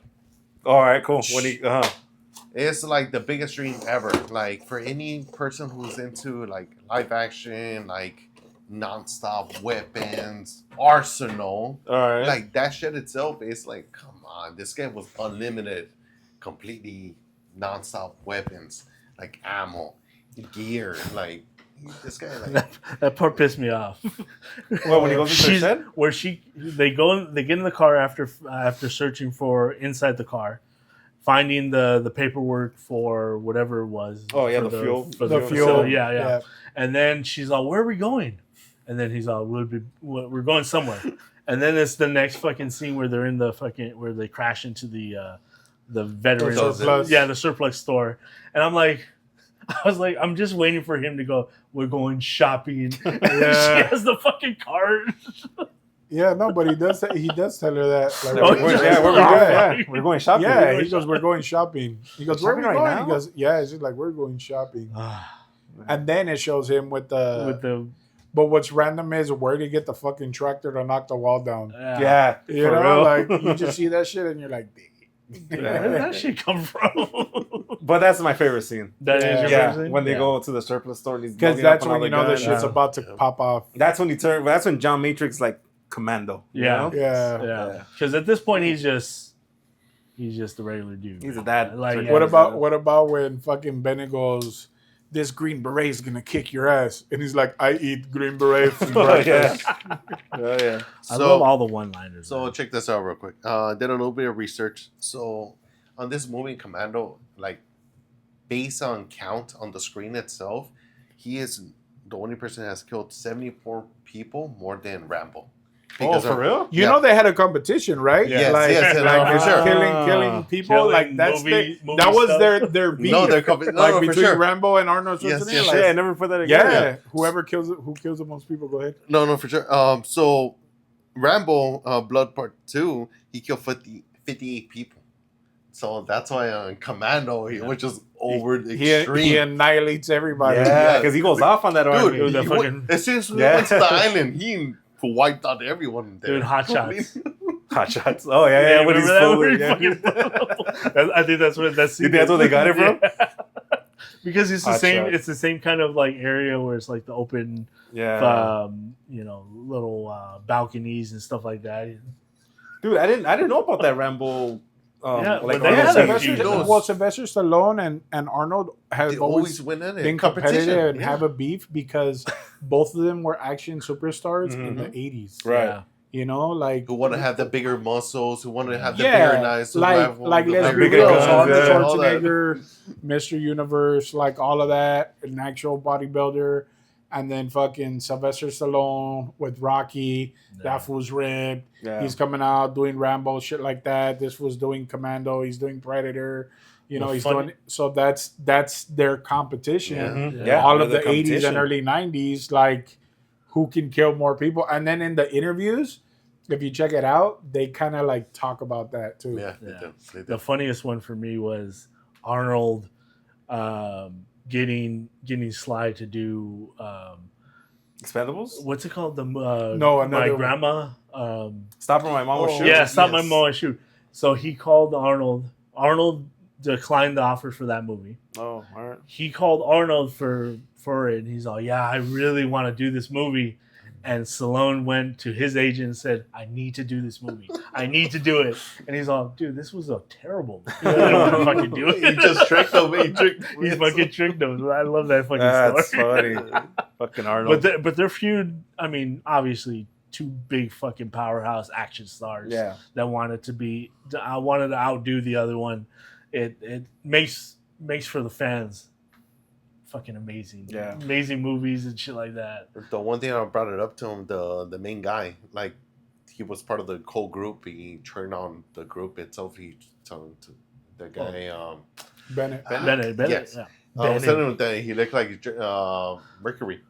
All right, cool. When he, It's like the biggest dream ever. Like for any person who's into like live action, like nonstop weapons, arsenal, all right. like that shit itself is like, come This guy was unlimited, completely nonstop weapons, like ammo, gear. Like this guy, like That part pissed me off. Well, when he goes into the She's- shed? where they get in the car after searching for inside the car, finding the paperwork for whatever it was. Oh, yeah, for the fuel. for The the fuel. facility. Yeah. And then she's all, "Where are we going?" And then he's all, "We're going somewhere." And then it's the next fucking scene where they're in the where they crash into the veterans, surplus. the surplus store, and I was like, I'm just waiting for him to go, "We're going shopping." She has the fucking card. Yeah, no, but he does tell her that. Like, Oh, We're going- yeah, where we yeah. going? Yeah, we're going shopping. yeah, We're going he goes, "We're going shopping." He goes, "Where are we Shopping going?" right He now? goes, "Yeah." She's like, "We're going shopping." And then it shows him with the. But what's random is where do you get the fucking tractor to knock the wall down? Yeah, You for know, real. like you just see that shit and you're like, Where did that shit come from? But that's my favorite scene. That is your Yeah, favorite scene? when they Yeah. go to the surplus store and he's because loading that's up on when all you know the guns. shit's about to pop off. That's when That's when John Matrix like Commando. you Yeah. know? Yeah. Yeah, because at this point he's just a regular dude. He's a dad. Like, Yeah, What he's about a- what about when fucking Bennett goes, "This green beret's gonna kick your ass," and he's like, "I eat green beret for Oh yeah. breakfast." Oh yeah. I love all the one-liners. So man. check this out real quick. Did a little bit of research. So on this movie, Commando, like based on count on the screen itself, he is the only person that has killed 74 people more than Rambo. Oh, for real? You Yeah. know they had a competition, right? Yes, like, yes, like for sure. killing people. Killing like that's movie that was stuff. their beef. No, they're no, like no, for between sure. Rambo and Arnold Yes, Schwarzenegger. yes, like, Shit, I never put that together. yeah, who kills the most people. Go ahead. No, for sure. So Rambo, Blood Part 2, he killed 58 people. So that's why on Commando, he was just over the extreme. He annihilates everybody. Yeah, because he goes off on that army. Dude, the he fucking- as soon as we Yeah. went to the island, he wiped out everyone there. Dude, hot shots. Hot shots. Oh yeah, yeah. When he's remember fully, that? yeah. I think that's what that's. You think that's where they got it from? Because it's the Hot same. shots. It's the same kind of like area where it's like the open, Yeah. little balconies and stuff like that. Dude, I didn't know about that Rambo. Yeah, like but they Arnold had a Schwarzenegger. few those. Well, Sylvester Stallone and Arnold have They always always win at it. been Competition, competitive and yeah. have a beef because both of them were action superstars in the Mhm. 80s. Right. Yeah. You know, like Who want to have the bigger muscles? Who want to have the yeah, bigger knives? the like rifle, like the let's be bigger real, guns, Arnold yeah. all that. Schwarzenegger, Mr. Universe, like all of that, an actual bodybuilder, and then fucking Sylvester Stallone with Rocky. That fool's ripped. Yeah. He's coming out doing Rambo shit like that. This was doing Commando. He's doing Predator. You know, The he's funny- doing. So that's their competition. Mhm. Yeah. All they're of the 80s and competition. early 90s, like who can kill more people. And then in the interviews, if you check it out, they kind of like talk about that too. Yeah, Yeah. they do. The funniest one for me was Arnold getting Sly to do Expendables? what's it called? No, my another one. grandma. Stop or my mom will Oh, shoot. Yeah, stop my yes. mom and shoot. So he called Arnold. Arnold declined the offer for that movie. Oh, all right. He called Arnold for it, and he's all, "Yeah, I really want to do this movie." And Stallone went to his agent and said, "I need to do this movie. I need to do it." And he's all, "Dude, this was a terrible movie. I don't want to fucking do it." He just tricked him. He tricked. He fucking tricked him. I love that fucking That's story. funny. Fucking Arnold. But their feud, I mean, obviously two big fucking powerhouse action stars yeah. that wanted to outdo the other one. It makes for the fans fucking amazing. Yeah. Amazing movies and shit like that. The one thing I brought it up to him, the main guy, like he was part of the whole group. He turned on the group itself. He told to the guy, Bennett. Bennett. Yes. Yeah. I was telling him that he looked like Mercury.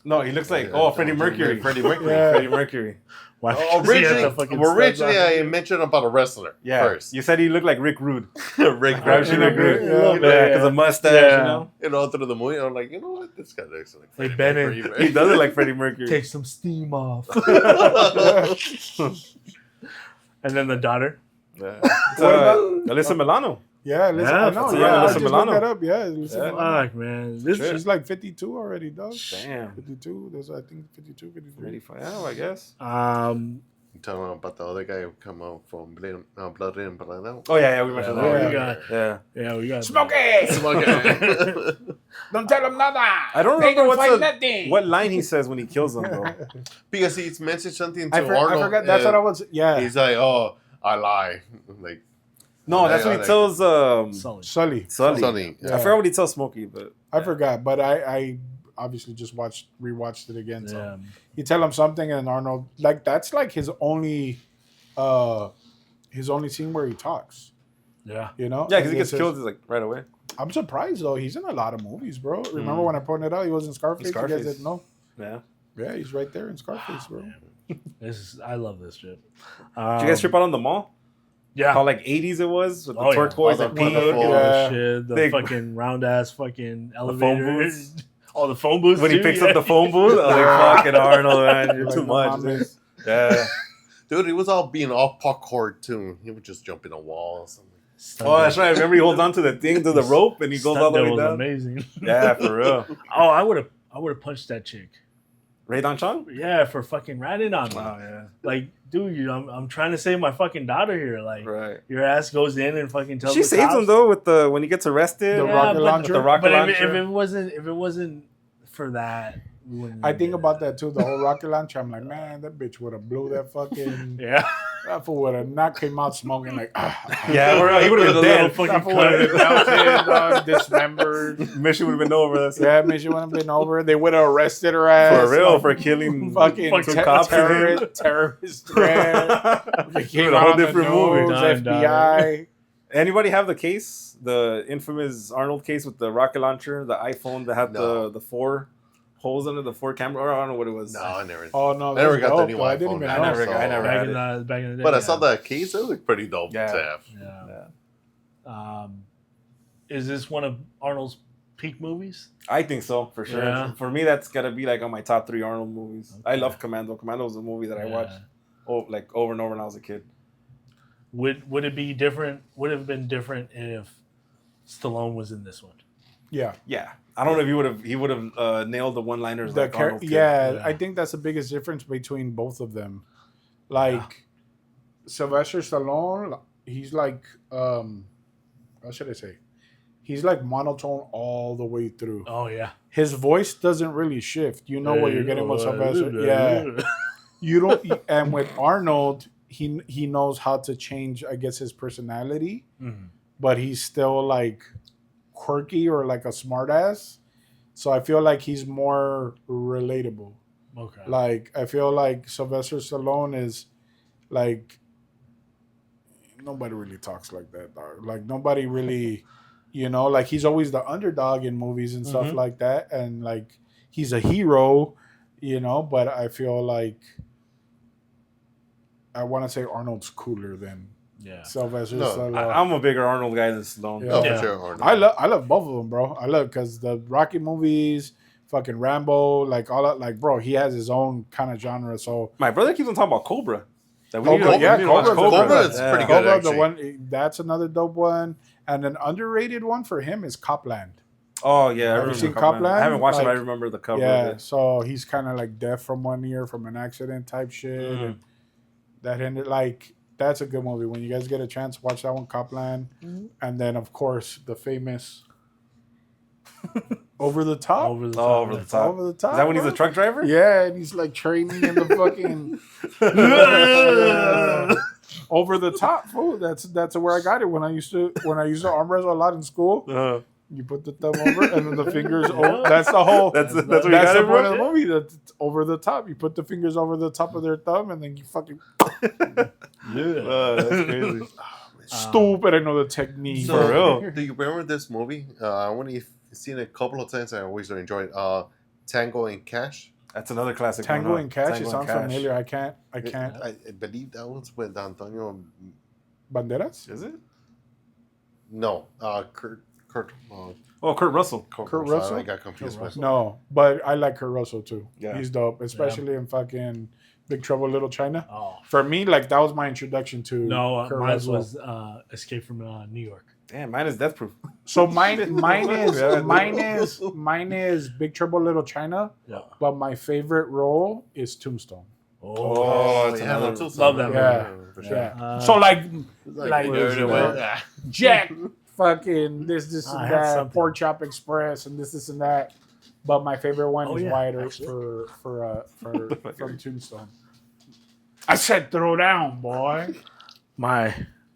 No, he looks like Freddie Mercury. Freddie Mercury. Yeah. Freddie Mercury. Why does he have the fucking Originally, studs on? I mentioned about a wrestler Yeah. first. You said he looked like Rick Rude. Rick Actually, Rick Rude. Yeah. Yeah, because of mustache, Yeah. you know. You know, through the movie, I'm like, you know what? This guy looks like Hey, Freddie Bennett. Mercury, He does look like Freddie Mercury. Take some steam off. And then the daughter. Yeah. What about- Alyssa Milano? Yeah, listen, Yeah, I know. yeah, Yeah, I Alyssa just Milano. looked that up. Yeah, Alyssa Yeah. Milano. Fuck, man. This She's like 52 already, dog. Damn. 52. There's I think 52, 53. 35. Oh, I guess. You tell them about the other guy who come out from Blood In, Blood Out. Oh yeah, we mentioned Yeah, that. we got- Yeah. we got Smokey! Don't tell them nada. I don't They remember don't find nothing. what line he says when he kills them though. Because he's mentioned something to I Arnold. forgot. That's what I was. Yeah, He's like, "Oh, I lie." Like, No, that's what he tells Sully. Sully. Sonny. Yeah. I forgot what he tells Smokey, but I forgot, but I obviously just rewatched it again. So Yeah. you tell him something, and Arnold that's like his only scene where he talks. Yeah. You know? yeah, because And he gets it's killed like right away. I'm surprised though. He's in a lot of movies, bro. Remember when I pointed out he was in Scarface? You Scarface. guys didn't know? Yeah. Yeah, he's right there in Scarface, bro. I love this shit. Did you guys trip out on the mall? Yeah. How like 80s it was with the Oh, yeah. turquoise Oh, and the pink. wonderful- Yeah. Shit, the Big- fucking round ass fucking phone elevator. booths. Oh, the phone booth. When he too, picks yeah. up the phone booth, I was Yeah. like, fucking Arnold, man, you're Like, too no much. mames. Yeah. Dude, he was all being all popcorn too. He would just jump in a wall or something. Oh, that's right. Remember, he holds on to the thing, to the rope, and he goes all the way was down. amazing. Yeah, for real. Oh, I would have punched that chick. Ray Don Chong? Yeah, for fucking ratting on me. Oh, yeah. Like, dude, I'm trying to save my fucking daughter here. Like, Right. your ass goes in and fucking tells She the saves cops. him, though, with when he gets arrested. The Yeah, rocket but- launcher. The rocket But launcher. if it wasn't for that, we wouldn't I have think did about that too. The whole rocket launcher. I'm like, man, that bitch would have blew that fucking. Yeah. That fool would have not came out smoking like. Yeah, he would have been dead. That fool would have been melted, dismembered. Mission would have been over. That's Yeah, mission would have been over. They would have arrested her ass. for real, like, for killing fucking two cops. terrorist threat. They came A out whole on the different movie. news, FBI. Anybody have the case? The infamous Arnold case with the rocket launcher, the iPhone that had No. the 4 holes under the 4 camera? Or I don't know what it was. No, I never. Oh no, I never that's got the dope, new though. I didn't iPhone. even I know. never got- I never back had in it. the back in the day. But I yeah. saw that case. It looked pretty dope Yeah. to have. Yeah. Yeah. Is this one of Arnold's peak movies? I think so, for sure. Yeah. For me, that's got to be like on my top 3 Arnold movies. I Okay. love Commando. Commando was a movie that I Yeah. watched like over and over when I was a kid. Would it be different? Would it have been different if Stallone was in this one? Yeah, Yeah. I don't know if he would have nailed the one-liners like Arnold did. Yeah. I think that's the biggest difference between both of them. Like Sylvester Stallone, he's like how should I say? He's like monotone all the way through. Oh yeah. His voice doesn't really shift. You know what you're getting with Sylvester. Yeah. You don't and with Arnold, he knows how to change, I guess, his personality, Mhm. but he's still like quirky or like a smartass. So I feel like he's more relatable. Okay. Like I feel like Sylvester Stallone is like nobody really talks like that, dog. Like nobody really, like he's always the underdog in movies and stuff Mhm. like that, and like he's a hero, But I feel like I want to say Arnold's cooler than yeah. Sylvester No, Stallone. I'm a bigger Arnold guy than Stallone. Yeah. Oh, Yeah. for sure. Arnold. I love both of them, bro. I love because the Rocky movies, fucking Rambo, like all that. Like, bro, he has his own kind of genre. So My brother keeps on talking about Cobra. That Cobra, we need yeah, to watch Cobra's Cobra Cobra. is pretty good. Cobra, the actually. one that's another dope one, and an underrated one for him is Copland. Oh yeah, I Have you remember seen Copland. Copland? I haven't watched it. But I Like, remember the cover. Yeah, Of it. so he's kind of like deaf from one ear from an accident type shit. Mhm. And that ended like that's a good movie. When you guys get a chance, watch that one, Copland, Mm-hmm. and then of course the famous Over the Top. Over the Oh, top. over the top. Over the Top. Is that when he's a bro. truck driver? Yeah, and he's like training in the fucking Over the Top. Fool. That's where I got it when I used to arm wrestle a lot in school. You put the thumb over and then the fingers over. That's the whole. That's where you That's got the it point of the from? movie. That's over the top. You put the fingers over the top of their thumb and then you fucking That's crazy. stupid. I know the technique. So, For real. do you remember this movie? I only seen it a couple of times. I always enjoyed Tango and Cash. That's another classic. Tango one, and huh? Cash. Tango It and sounds Cash. familiar. I can't. I believe that was with Antonio. Banderas. Is it? No, Kurt. Oh, Kurt Russell. Kurt Russell? I got confused. Kurt with No, but I like Kurt Russell too. Yeah. He's dope, especially in fucking Big Trouble in Little China. Oh For me, like that was my introduction to no, Kurt mine Russell. was Escape from New York. Damn, mine is Death Proof. So mine is Big Trouble in Little China. Yeah. But my favorite role is Tombstone. Oh, it's yeah, another two. love that movie. For sure. Yeah. So like Like, Jack, fucking this I and had that, something. Pork Chop Express, and this and that. But my favorite one Oh, is yeah, Wyatt Earp actually. from Tombstone. I said, throw down, boy. My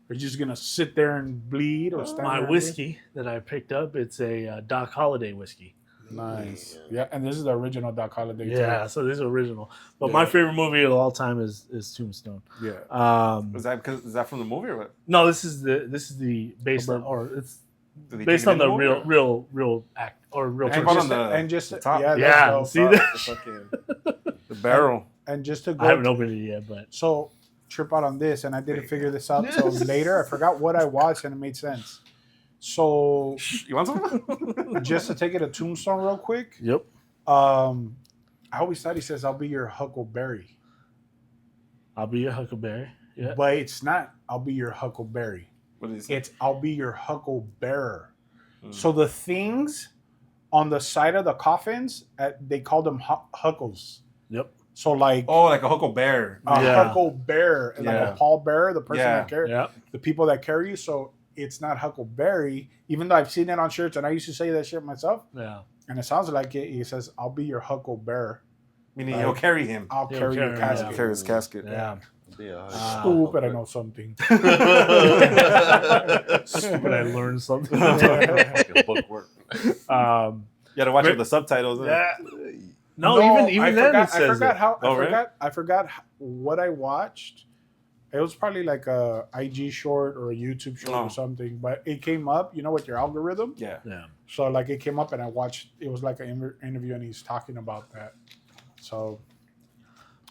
You're just gonna sit there and bleed or stand my there and whiskey that I picked up, it's a Doc Holliday whiskey. bleed? Nice. Yeah, and this is the original Doc Holliday. Yeah, so this is original. But Yeah. my favorite movie of all time is Tombstone. Too. Yeah. Is that from the movie or what? No, this is the based on, or it's Did they based take it on in the movie, or- real act or real And person. just- on the top. yeah, that's Yeah, dope. see The that? fucking the barrel. And just to I haven't go, opened it yet, but so trip out on this, and I didn't figure this out till later. I forgot what I watched, and it made sense. So You want some? just to take it to Tombstone real quick, yep. I always thought he says, "I'll be your Huckleberry," I'll be a Huckleberry. Yeah. but it's not. I'll be your Huckleberry. What is It's I'll be your Hucklebearer. Mm. So the things on the side of the coffins, they called them Huckles. Yep. So like Oh, like a Hucklebear. a Yeah. Hucklebearer, like Yeah. a pallbearer, the person Yeah. that carries Yeah. the people that carry you. So it's not Huckleberry, even though I've seen it on shirts, and I used to say that shit myself, Yeah. and it sounds like it. He says, "I'll be your Hucklebearer. Meaning he'll carry him. I'll He'll carry your carry him, casket." yeah. Carry his casket. Yeah. Yeah. Stupid, I know something. Stupid, I learned something. Bookwork. You gotta watch it with the subtitles. huh? Yeah. No, even I then forgot, it says I forgot it. how. Oh, really? I forgot what I watched. It was probably like a IG short or a YouTube short Oh. or something, but it came up. You know, with your algorithm. Yeah. Yeah. So like it came up, and I watched. It was like an interview, and he's talking about that. So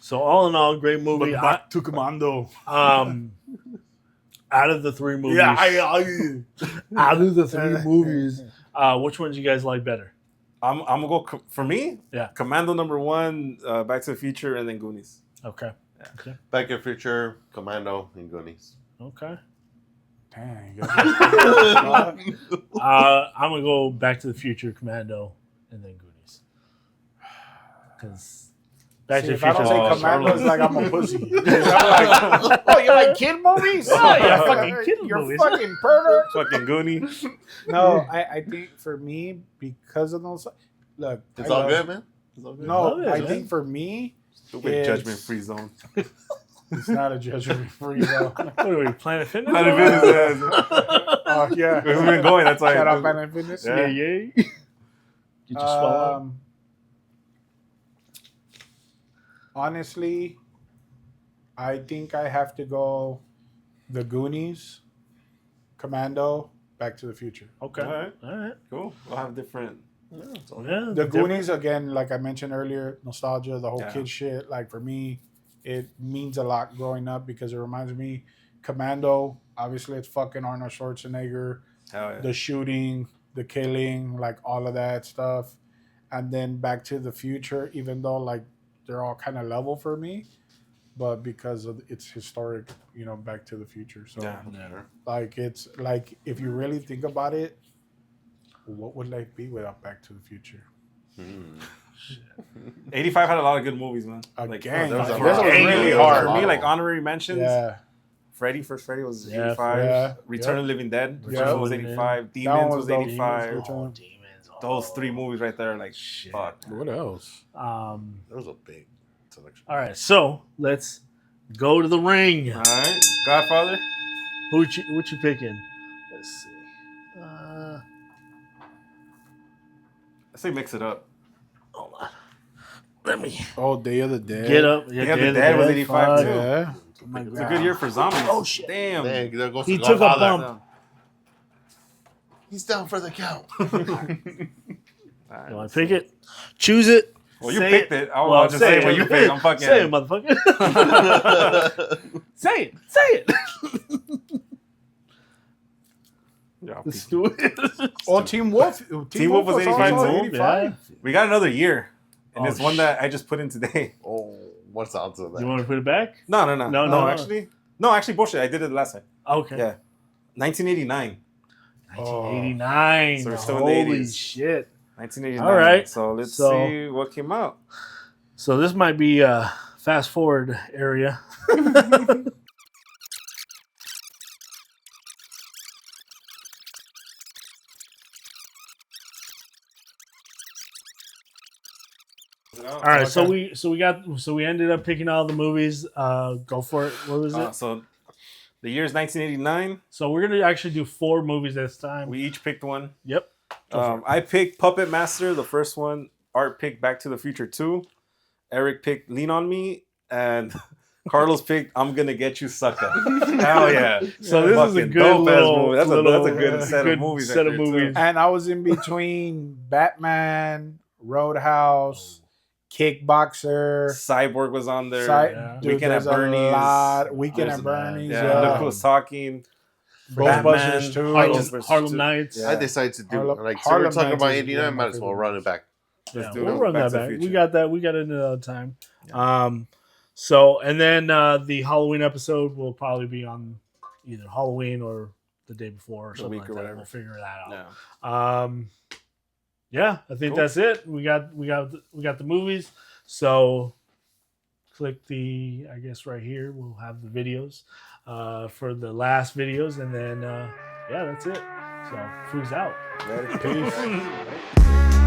So all in all, great movie. but back to Commando. Out of the three movies, out of the three movies, which ones you guys like better? I'm gonna go for me. Yeah. Commando #1, Back to the Future, and then Goonies. Okay. Back to the Future, Commando, and Goonies. Okay. Dang. I'm gonna go Back to the Future, Commando, and then Goonies. Because Back See, to the if I Future. don't say Commando, Charlotte. it's like I'm a pussy. I'm like, oh, you like kid movies? Oh, yeah, fucking kid You're movies. fucking pervert. Fucking Goonies. No, I think for me, because of those, look, It's I all love- good, man. It's all good. No, Love it, I man. think for me, Stupid It's- judgment-free zone. it's not a judgment-free zone. What are we, Planet Fitness? Planet Fitness. Oh yeah, We've been going. That's why. Shout out Planet Fitness. Yeah, yeah. Get you swallow. Honestly, I think I have to go the Goonies, Commando, Back to the Future. Okay. All right. All right. Cool. We'll have different. Yeah, The different- Goonies, again, like I mentioned earlier, nostalgia, the whole Yeah. kid shit. Like for me, it means a lot growing up because it reminds me, Commando, obviously it's fucking Arnold Schwarzenegger, Hell yeah. the shooting, the killing, like all of that stuff. And then Back to the Future, even though like they're all kind of level for me, but because of its historic, Back to the Future. So Yeah. like it's like if you really think about it, what would life be without Back to the Future? 85 had a lot of good movies, man. Again, there was a this lot. was really There was a hard. For lot. me, like honorary mentions. Yeah, First Freddy was Yeah, 85. yeah. Return of the Living Dead Yeah. was Living 85. That Demons one was was dope. 85. Demons, Oh, Demons. Oh. Those three movies right there, like Shit. fuck. what else? There was a big selection. All right, so let's go to the ring. All right, Godfather. What you picking? Let's see. I say mix it up. Hold on. Let me Oh, Day of the Dead. get up. Day of the Dead was 85 fuck. too. Yeah. It's a good year for zombies. Oh, shit. Damn. Dang, there goes He the took a Godfather. bump. He's down for the count. All right, You want to pick it? Choose it. Well, you Say picked it. I'll Well, just say say it. what you picked. I'm fucking. Say it, motherfucker. Say it. Say it. Yeah, Let's do it. Oh, Team Wolf. Team Wolf was 85 also too? 85. we got another year, and Oh, it's one that I just put in today. Oh, what's the odds of that? You want to put it back? No, No. actually, bullshit. I did it last time. Okay. Yeah, 1989. 1989. So we're still in the Holy 80s. shit. 1989. All right. So let's So- see what came out. So this might be fast forward area. All right, so we ended up picking all the movies. Go for it. What was it? So the year is 1989. So we're gonna actually do 4 movies this time. We each picked one. Yep. I picked Puppet Master, the first one. Art picked Back to the Future 2. Eric picked Lean on Me, and Carlos picked I'm Gonna Get You, Sucker. Hell yeah! So this is a Fucking good dope-ass little, movie. That's a good set good of movies. set right of there, too. movies. And I was in between Batman, Roadhouse, Kickboxer. Cyborg was on there. Yeah. Dude, Weekend at there's a Bernie's. lot. Weekend There's at a lot. Bernie's. Yeah, look who's talking. Ghostbusters Batman, 2. Harlem Nights. Yeah. I decided to do Harlem- like so Harlem we're talking Nights about is 89. one of my Might as well favorite run it back. Yeah, do we'll it. run Back that to the back. We Future. got that. We got it another time. So and then the Halloween episode will probably be on either Halloween or the day before or The something week like or that. whatever. We'll figure that Yeah. out. Yeah, I think Cool. that's it. We got the movies. So click the, I guess right here we'll have the videos for the last videos, and then yeah, that's it. So Foos out. Later. Peace. Peace.